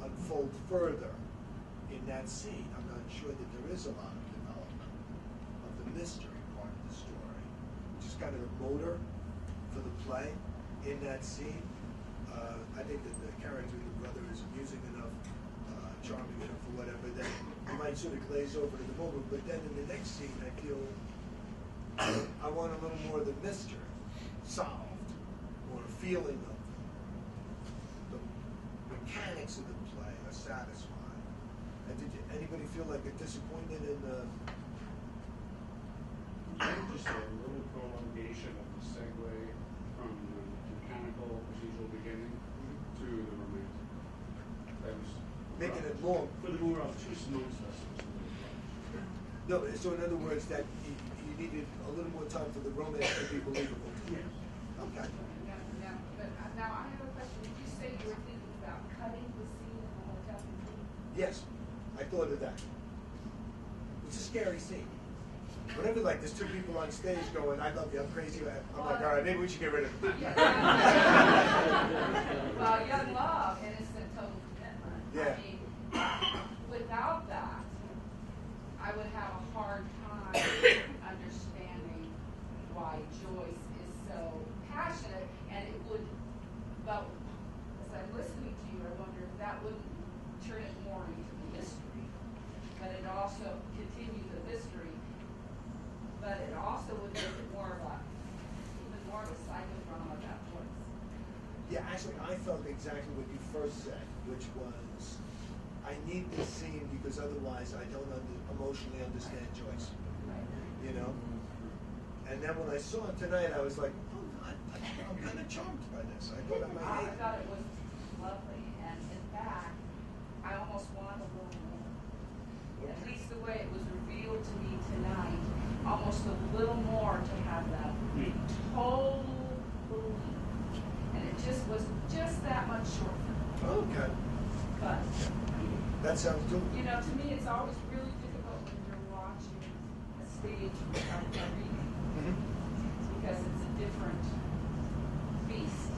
unfold further in that scene? I'm not sure that there is a lot of development of the mystery part of the story, which is kind of the motor for the play in that scene. I think that the character of the brother is amusing enough, charming enough, or whatever, that you might sort of glaze over to the moment. But then in the next scene, I feel I want a little more of the mystery solved, or a feeling of the mechanics of the play are satisfied. And did anybody feel like a disappointment in the? Just a little prolongation of the segue from the mechanical procedural beginning to the romantic. That was Making it long. for the more too smooth stuff. No, so in other words, that you needed a little more time for the romance to be believable. Yes. Okay. Now I have a question. Did you say you were thinking about cutting the scene in the hotel? Yes, I thought of that. It's a scary scene. Whenever like there's two people on stage going, "I love you, I'm crazy," I'm like, all right, maybe we should get rid of it. Well, young love, innocent, total commitment. Yeah. I mean, without that, I would have a hard time understanding why Joyce is so passionate, and it would, but as I'm listening to you, I wonder if that wouldn't turn it more into the mystery, but it also continue the mystery, but it also would make it more of a, even more of a psychodrama about Joyce. Yeah, actually, I felt exactly what you first said, which was, I need this scene because otherwise I don't emotionally understand Joyce. You know? And then when I saw it tonight, I was like, oh, I'm kind of charmed by this. I thought I might hate I it. thought it was lovely, and in fact, I almost wanted a little more. At least the way it was revealed to me tonight, almost a little more to have that total belief. And it just was just that much shorter. Okay. But, That sounds good. you know, to me, it's always really difficult when you're watching a stage a reading, because it's a different beast.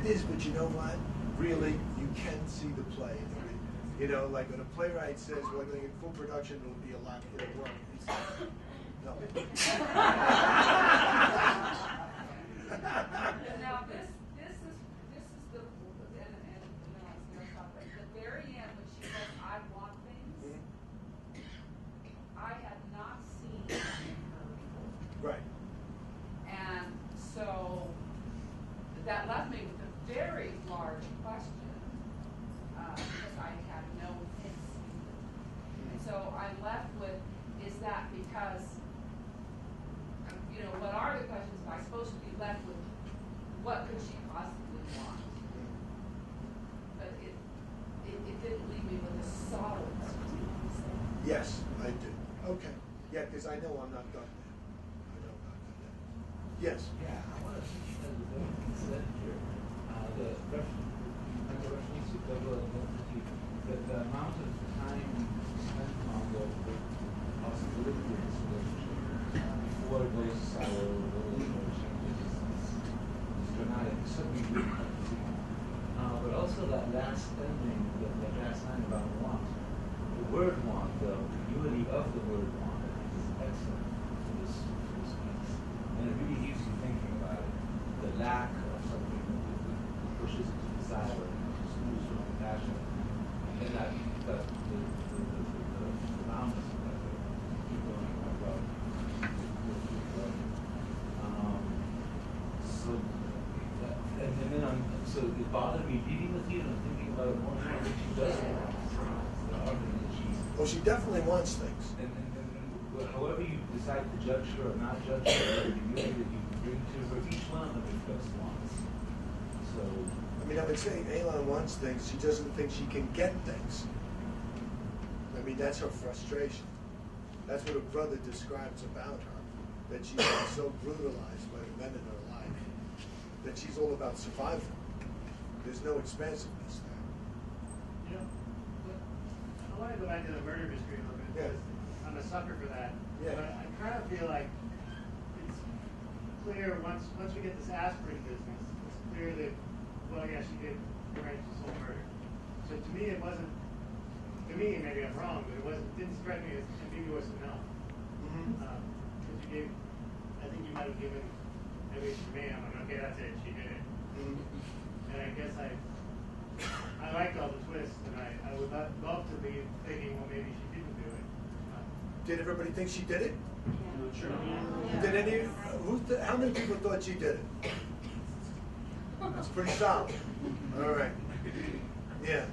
It is, but you know what? Really, you can see the play. You know, like when a playwright says, well, in full production, it'll be a lot more work. It's like, no. Now, this is the, and the very end when she says, I want things, I had not seen that in her before. Right. And so that left me with a very large question, because I had no hints. And so I'm left with, is that because, you know, what are the questions? Am I supposed to be left with, what could she possibly want? But it didn't leave me with a solid answer. Yes, I do. Okay. Yeah, because I know I'm not done there. I know I'm not done there. Yes. Yeah, I want to consider here the reference to double identity, that the amount of time spent on the possibility of this relationship before those sour relational changes is dramatic. It's certainly really hard to see. But also that last ending, that last line about want, the word want, the beauty of the word want, I think is excellent for this piece. And it really leaves you thinking about it. The lack of something that pushes into desire and moves from compassion. And then that the meeting with you and thinking about it more and she does want things. The argument that she's. Well, she definitely wants things. And however you decide to judge her or not judge her, the community that you bring to her, each one of them express wants. So. I mean, I would say Elon wants things. She doesn't think she can get things. I mean, that's her frustration. That's what her brother describes about her. That she's been so brutalized by the men in her life that she's all about survival. There's no expansiveness there. You know, I want to go back to the murder mystery a little bit because I'm a sucker for that. Yeah. But I kind of feel like it's clear once we get this aspirin business, it's clear that, well, yeah, she did courageous whole murder. So to me, it wasn't. To me, maybe I'm wrong, but didn't strike me as ambiguous enough. Because you gave, I think you might have given, at least for me, I'm like, okay, that's it, she did it. And I guess I liked all the twists, and I would love to be thinking, well, maybe she didn't do it. Did everybody think she did it? Yeah. Sure. Yeah. Did any? How many people thought she did it? That's pretty solid. All right. Yeah.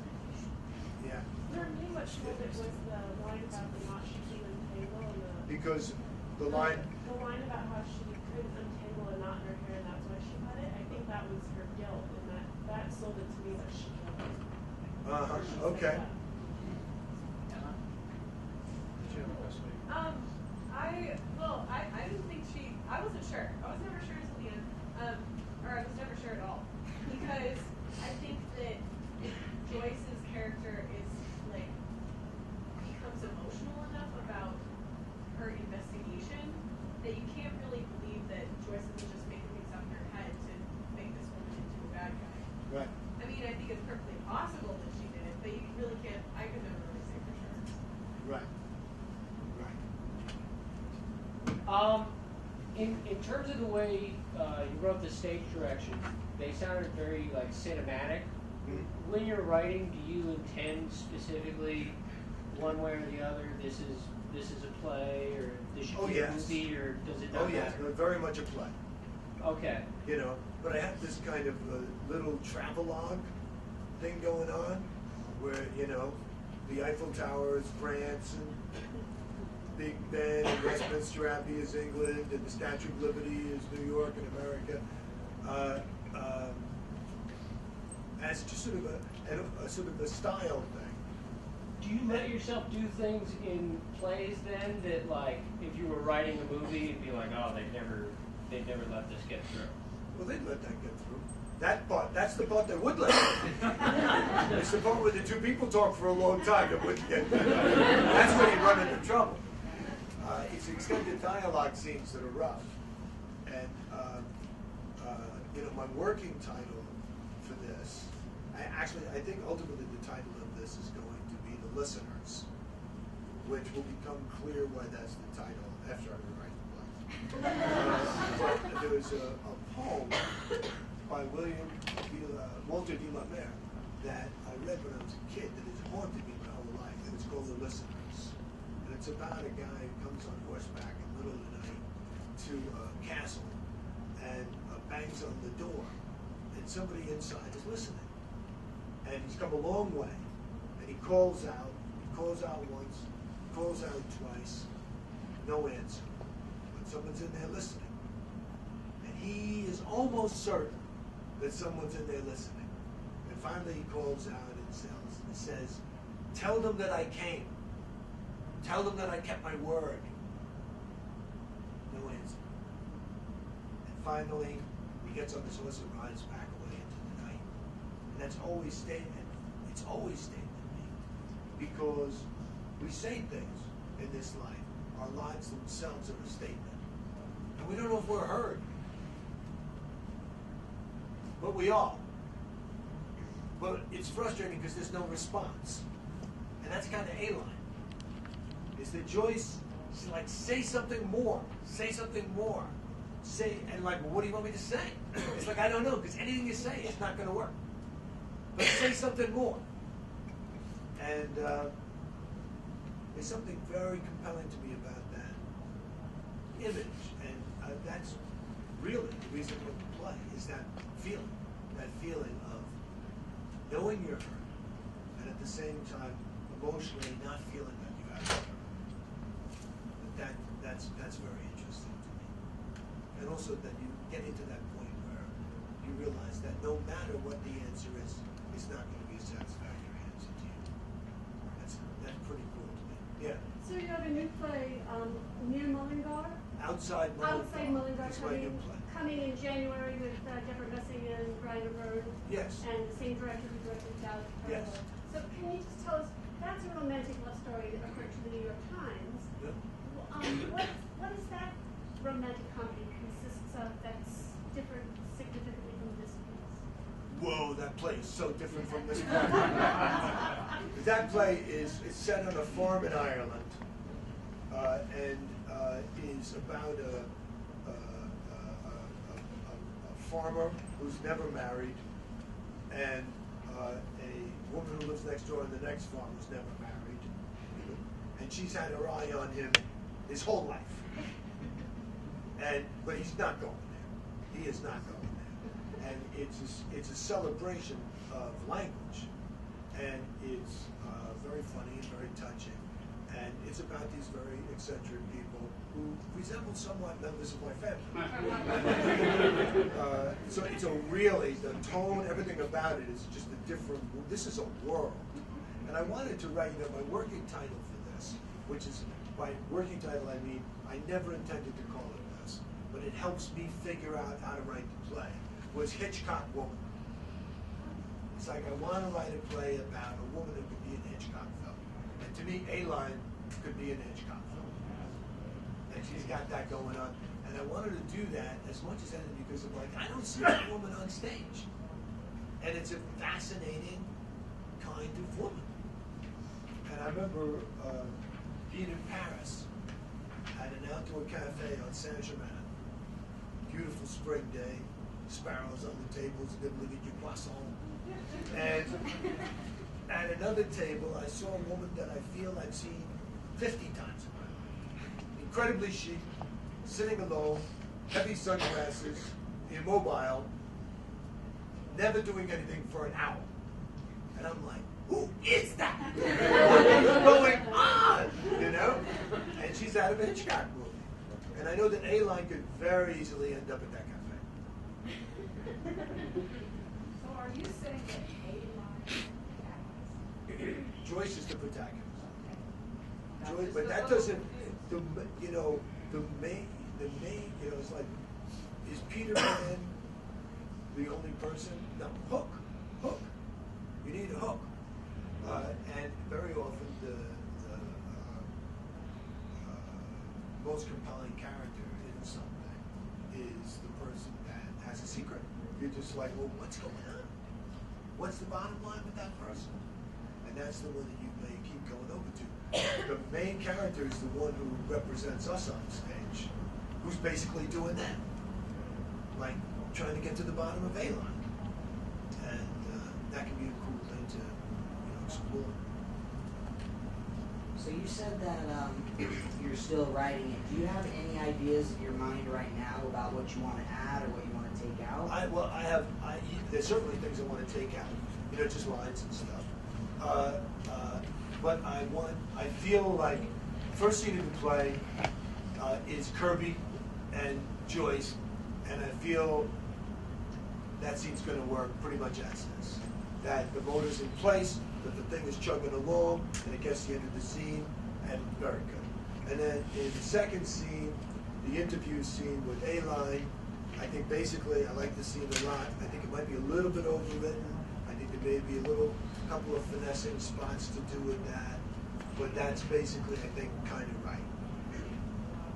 Yeah. For me, what showed it was the line about the not she can untangle and the. Because the line. The line about how she couldn't untangle a knot in her hair and that's why she cut it. I think that was her guilt, and that sold it to me that she killed it. Okay. I didn't think I wasn't sure. I was never sure until the end. Or I was never sure at all. Because I think that Joyce's character is like becomes emotional enough about her investigation that you can't really believe that Joyce isn't just making things up in her head to make this woman into a bad guy. Right. I mean, I think it's perfectly possible that she did it, but you really can't. I could never really say for sure. Right. Right. In terms of the way you wrote the stage direction, they sounded very like cinematic. Mm-hmm. When you're writing, do you intend specifically one way or the other? This is a play, or this should be a movie, or does it not matter? Yes, very much a play. Okay. You know, but I have this kind of little travelogue thing going on, where the Eiffel Tower is France and Big Ben and Westminster Abbey is England and the Statue of Liberty is New York and America. As just sort of a style thing. Do you let yourself do things in plays then that, like, if you were writing a movie, it'd be like, oh, they'd never let this get through? Well, they'd let that get through. That part, that's the part they would let through. It's the part where the two people talk for a long time that wouldn't get through. That's where you run into trouble. It's extended dialogue scenes that are rough. And, my working title for this, I think ultimately the title of this is going to be The Listeners, which will become clear why that's the title after I rewrite the play. But there was a poem by Walter de la Mare that I read when I was a kid that has haunted me my whole life, and it's called The Listeners. And it's about a guy who comes on horseback in the middle of the night to a castle and bangs on the door, and somebody inside is listening. And he's come a long way, and he calls out once, calls out twice, no answer. But someone's in there listening. And he is almost certain that someone's in there listening. And finally he calls out and says, tell them that I came. Tell them that I kept my word. No answer. And finally, he gets on his horse and rides back away into the night. And that's always stayed, it's always stayed with me. Because we say things in this life. Our lives themselves are a statement. And we don't know if we're heard. But we are. But it's frustrating because there's no response. And that's kind of A-line. Is that Joyce, she's like, say something more. Say something more. Say, and like, well, what do you want me to say? It's like, I don't know, because anything you say is not going to work. But say something more. And there's something very compelling to me about that image. And that's really the reason for the play, is that feeling knowing you're hurt, and at the same time emotionally not feeling that you have to hurt. That's very interesting to me. And also that you get into that point where you realize that no matter what the answer is, it's not going to be a satisfactory answer to you. That's pretty cool to me. Yeah. So you have a new play near Mullingar? Outside Mullingar It's my new play. coming in January with Deborah Messing and Brian Byrne. Yes. And the same director who directed Doubt. Yes. So can you just tell us, that's a romantic love story that occurred to the New York Times. Yeah. What is that romantic comedy consists of that's different significantly from this piece? Whoa, that play is so different from this play. That play is set on a farm in Ireland, and is about a farmer who's never married, and a woman who lives next door on the next farm who's never married, and she's had her eye on him his whole life. But he's not going there. He is not going there. And it's a celebration of language, and it's very funny and very touching. And it's about these very eccentric people who resemble somewhat members of my family. So it's the tone, everything about it is just a different, this is a world. And I wanted to write, my working title for this, which is, by working title I mean, I never intended to call it this, but it helps me figure out how to write the play, was Hitchcock Woman. It's like I want to write a play about a woman who could be in a Hitchcock film. And to me, A-Line could be in a Hitchcock film. And she's got that going on. And I wanted to do that as much as anything because I'm like, I don't see that woman on stage. And it's a fascinating kind of woman. And I remember being in Paris at an outdoor cafe on Saint-Germain. Beautiful spring day, sparrows on the tables, nibbling at your croissant. And at another table, I saw a woman that I feel I've seen 50 times in my life. Incredibly chic, sitting alone, heavy sunglasses, immobile, never doing anything for an hour. And I'm like, who is that? What is going on? And she's out of a Hitchcock movie. And I know that A-Line could very easily end up at that cafe. So are you saying that A-Line? Joyce is the protagonist. Joyce, but that doesn't, the main, it's like, is Peter Pan the only person? No, Hook. You need a hook. And very often the most compelling character in something is the person that has a secret. You're just like, well, what's going on? What's the bottom line with that person? And that's the one that you may keep going over to. The main character is the one who represents us on stage, who's basically doing that. Like, trying to get to the bottom of A-Line. And that can be a cool thing to explore. So you said that you're still writing it. Do you have any ideas in your mind right now about what you want to add or what you want to take out? There's certainly things I want to take out, just lines and stuff. But I feel like the first scene of the play is Kirby and Joyce, and I feel that scene's going to work pretty much as is. That the motor's in place, that the thing is chugging along, and it gets to the end of the scene, and very good. And then in the second scene, the interview scene with A-Line, I think basically I like the scene a lot. I think it might be a little bit overwritten. I think there may be a couple of finessing spots to do with that. But that's basically, I think, kind of right.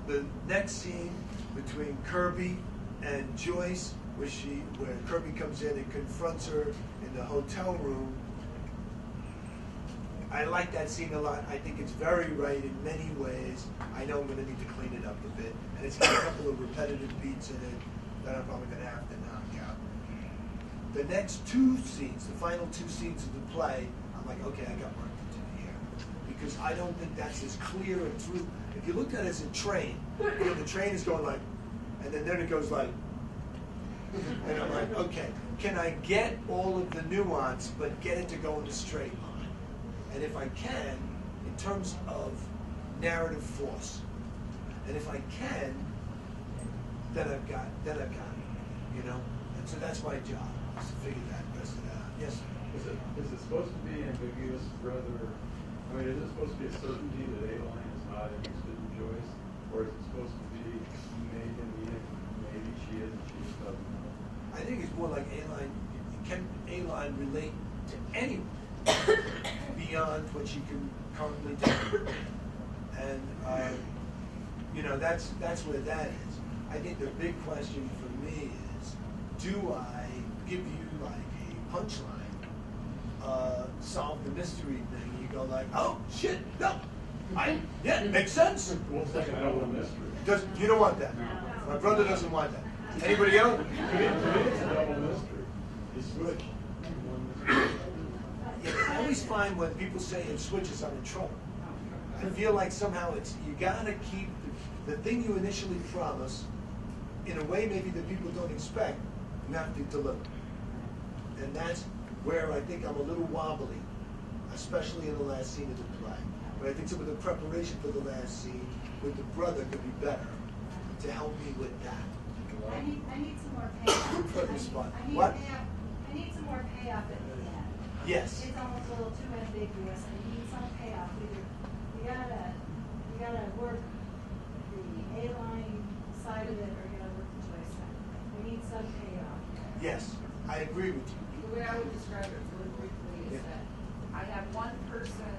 The next scene between Kirby and Joyce, where Kirby comes in and confronts her in the hotel room, I like that scene a lot. I think it's very right in many ways. I know I'm going to need to clean it up a bit. And it's got a couple of repetitive beats in it that I'm probably going to have to knock out. The next two scenes, the final two scenes of the play, I'm like, okay, I got work to do here. Because I don't think that's as clear and true. If you look at it as a train, the train is going like, and then it goes like, And I'm like, okay, can I get all of the nuance, but get it to go in a straight line? And if I can, in terms of narrative force, and if I can, then I've got it, you know? And so that's my job, is to figure that rest of it out. Yes, sir? Is it supposed to be ambiguous, brother? I mean, is it supposed to be a certainty that A-line is not interested in Joyce? Or is it supposed to be maybe she is and she just doesn't know? I think it's more like A-line. Can A-line relate to anyone beyond what she can currently do? And you know, that's where that is. I think the big question for me is, do I give you like a punchline, solve the mystery thing? You go like, oh shit, no, yeah, it makes sense. What's like a double mystery? You don't want that. My brother doesn't want that. Anybody else? To me, it's a double mystery. You switch. Yeah, I always find when people say it switches, I'm in trouble. I feel like somehow you gotta keep the thing you initially promise in a way maybe that people don't expect, you have to deliver. And that's where I think I'm a little wobbly, especially in the last scene of the play. But I think some of the preparation for the last scene with the brother could be better to help me with that. I need some more payoff. For the spot. I need What? payoff. I need some more payoff at the end. Yes. It's almost a little too ambiguous. I need some payoff. Either we gotta work the A-line side of it, or you gotta work the Joyce side. We need some payoff. Yes, I agree with you. The way I would describe it really briefly is that I have one person,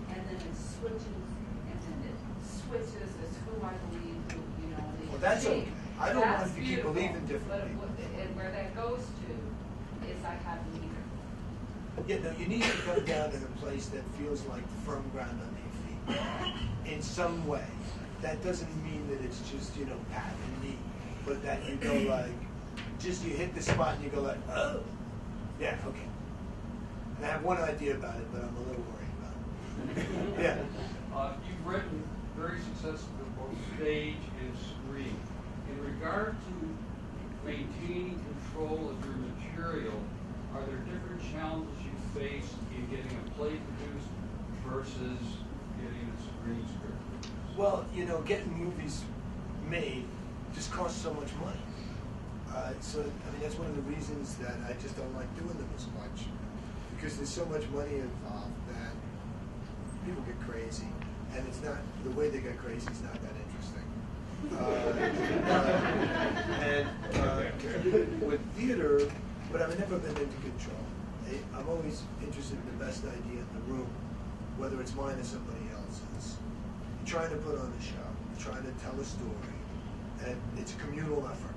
and then it switches, and then it switches as who I believe, who, you know. Well, that's okay. I don't want to keep beautiful, believing differently. But and where that goes to is I have neither. Yeah, no, you need to come down in a place that feels like firm ground under your feet in some way. That doesn't mean that it's just, you know, pat and neat, but that you go like, just you hit the spot and you go like, oh, yeah, okay. And I have one idea about it, but I'm a little worried about it. Yeah. You've written very successfully both stage and screen. In regard to maintaining control of your material, are there different challenges you face in getting a play produced versus getting a screen script produced? Well, you know, getting movies made just costs so much money. So, I mean, that's one of the reasons that I just don't like doing them as much. Because there's so much money involved that people get crazy. And it's not, the way they get crazy is not that interesting. With theater, but I've never been into control. I'm always interested in the best idea in the room, whether it's mine or somebody else's. You're trying to put on a show, you're trying to tell a story, and it's a communal effort,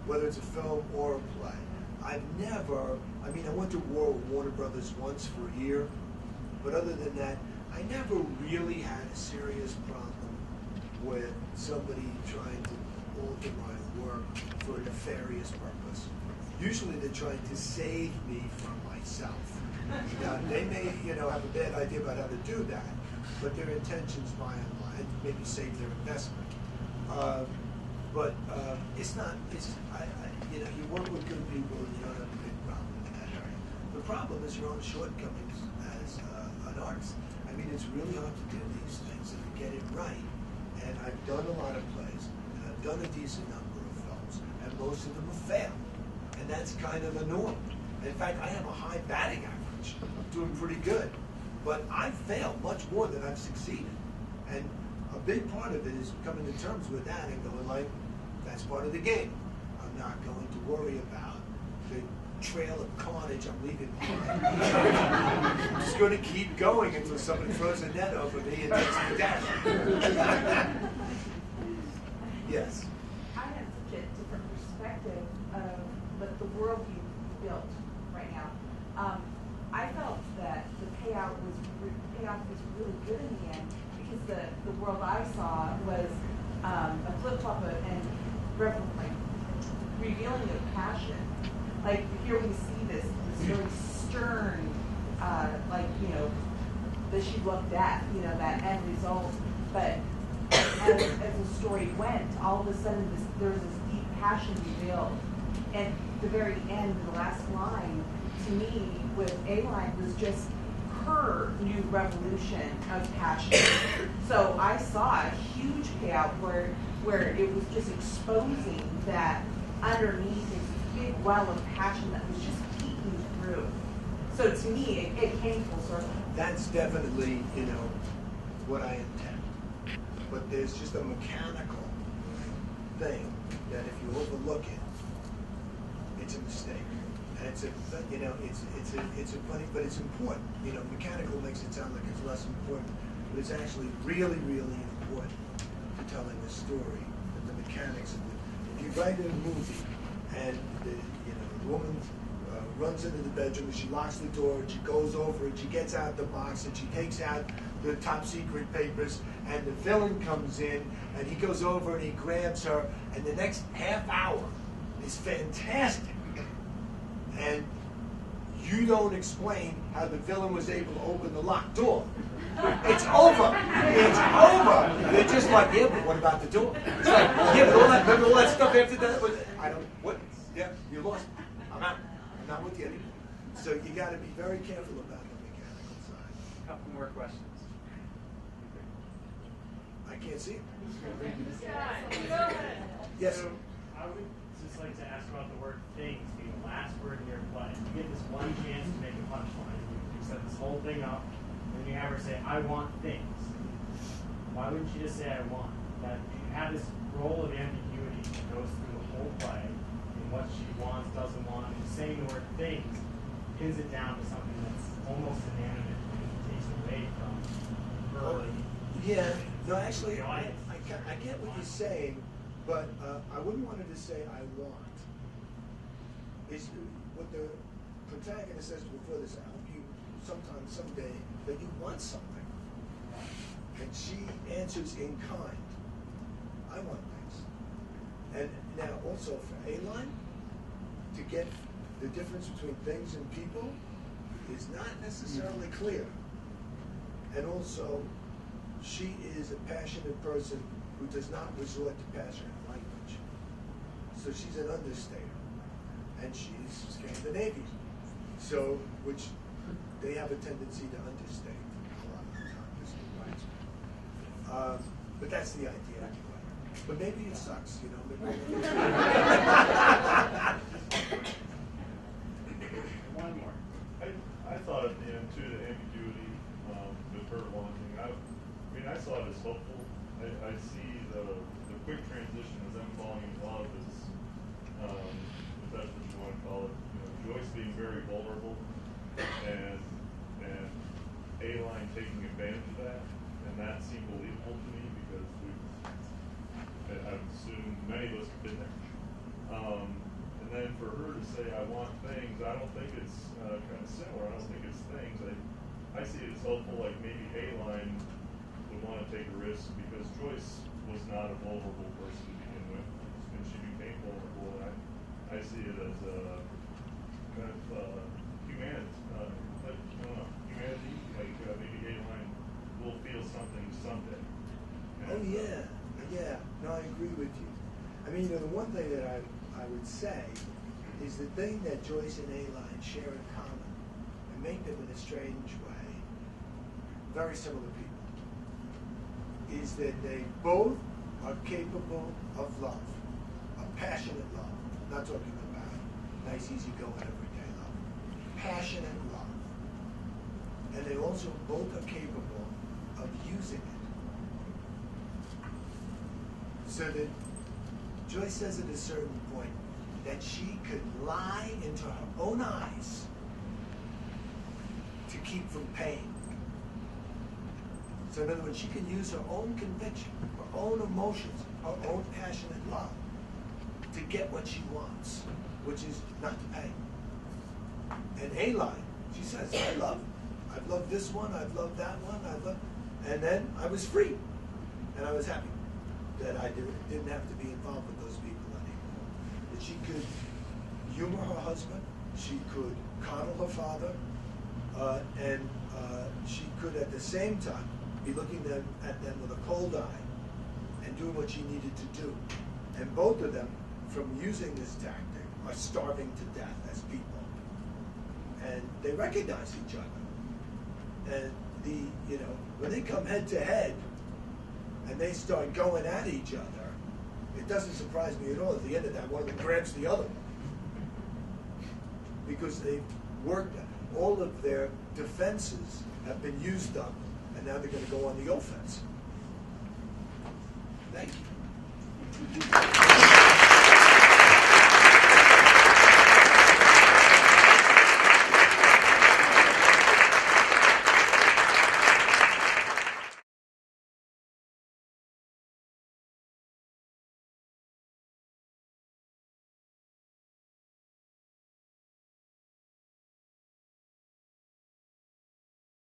whether it's a film or a play. I went to war with Warner Brothers once for a year, but other than that, I never really had a serious problem with somebody trying to alter my work for a nefarious purpose. Usually they're trying to save me from myself. Now, they may, have a bad idea about how to do that, but their intentions, by and large, maybe save their investment. It's not. You work with good people, and you don't have a big problem in that area. The problem is your own shortcomings as an artist. I mean, it's really hard to do these things and to get it right. And I've done a lot of plays, and I've done a decent number of films, and most of them have failed. And that's kind of the norm. In fact, I have a high batting average. I'm doing pretty good. But I've failed much more than I've succeeded. And a big part of it is coming to terms with that and going like, that's part of the game. I'm not going to worry about the trail of carnage I'm leaving behind. I'm just going to keep going until somebody throws a net over me and takes me down. Yes. I have such a different perspective of the world you built right now. I felt that the payoff was really good in the end because the world I saw was a flip-flop and revealing of passion. Like here we see this really stern, that she looked at, that end result. But as the story went, all of a sudden there was this deep passion revealed, And the very end, the last line, to me, with A-Line was just her new revolution of passion. So I saw a huge payout where it was just exposing that underneath this big well of passion that was just peeking through. So to me, it came full circle. That's definitely, what I intend. But there's just a mechanical thing that if you overlook it, it's a mistake. And it's a funny, but it's important. Mechanical makes it sound like it's less important, but it's actually really, really important to telling the story and the mechanics of it. If you write a movie and the woman runs into the bedroom and she locks the door and she goes over and she gets out the box and she takes out the top secret papers and the villain comes in and he goes over and he grabs her and the next half hour is fantastic. And you don't explain how the villain was able to open the locked door. It's over. It's over. They're just like, yeah, but what about the door? It's like, yeah, but remember all that stuff after that? I don't, what? Yeah, you lost. I'm out. I'm not with you anymore. So you got to be very careful about the mechanical side. A couple more questions. I can't see it. Yes. So I would just like to ask about the word things being the last word in your play. You get this one chance to make a punchline. You set this whole thing up, and you have her say, I want things. Why wouldn't you just say, I want? That you have this role of ambiguity that goes through the whole play, and what she wants, doesn't want, and saying the word things pins it down to something that's almost inanimate and takes away from her. Yeah, no, actually, I get what you're saying, but I wouldn't want her to say, I want. It's what the protagonist says before this, I hope you sometime, someday, that you want something. And she answers in kind, I want things. And now also for A-Line, to get the difference between things and people is not necessarily clear. And also, she is a passionate person who does not resort to passionate language. So she's an understater. And she's Scandinavian. So, which they have a tendency to understate a lot of the time, this writes. But that's the idea anyway. But maybe it sucks, One more. I thought at the end too, the ambiguity with her wanting. I saw it as hopeful. I see the quick transition as them falling in love is, if that's what you want to call it. Joyce being very vulnerable, and A-Line taking advantage of that, and that seemed believable to me because I assume many of us have been there. And then for her to say, I want things, I don't think it's kind of similar. I don't think it's things. I see it as hopeful, like maybe A-Line would want to take a risk because Joyce was not a vulnerable person to begin with, and she became vulnerable. And I see it as a kind of humanity, like, I don't know, humanity, like maybe A-Line will feel something someday. Oh yeah, yeah. No, I agree with you. I mean, the one thing that I would say is the thing that Joyce and A-Line share in common and make them in a strange way very similar people is that they both are capable of love, of passionate love. I'm not talking about nice, easy-going, everyday love. Passionate love. And they also both are capable of using it. So that Joyce says at a certain point that she could lie into her own eyes to keep from pain. So in other words, she can use her own conviction, her own emotions, her own passionate love to get what she wants, which is not to pay. And A-Line, she says, I've loved this one, I've loved that one, and then I was free. And I was happy that I didn't have to be involved with those people anymore. That she could humor her husband, she could coddle her father, and she could at the same time be looking at them with a cold eye and doing what she needed to do. And both of them, from using this tactic, are starving to death as people, and they recognize each other. And when they come head to head, and they start going at each other, it doesn't surprise me at all. At the end of that, one of them grabs the other one, because they've worked. All of their defenses have been used up, and now they're going to go on the offense.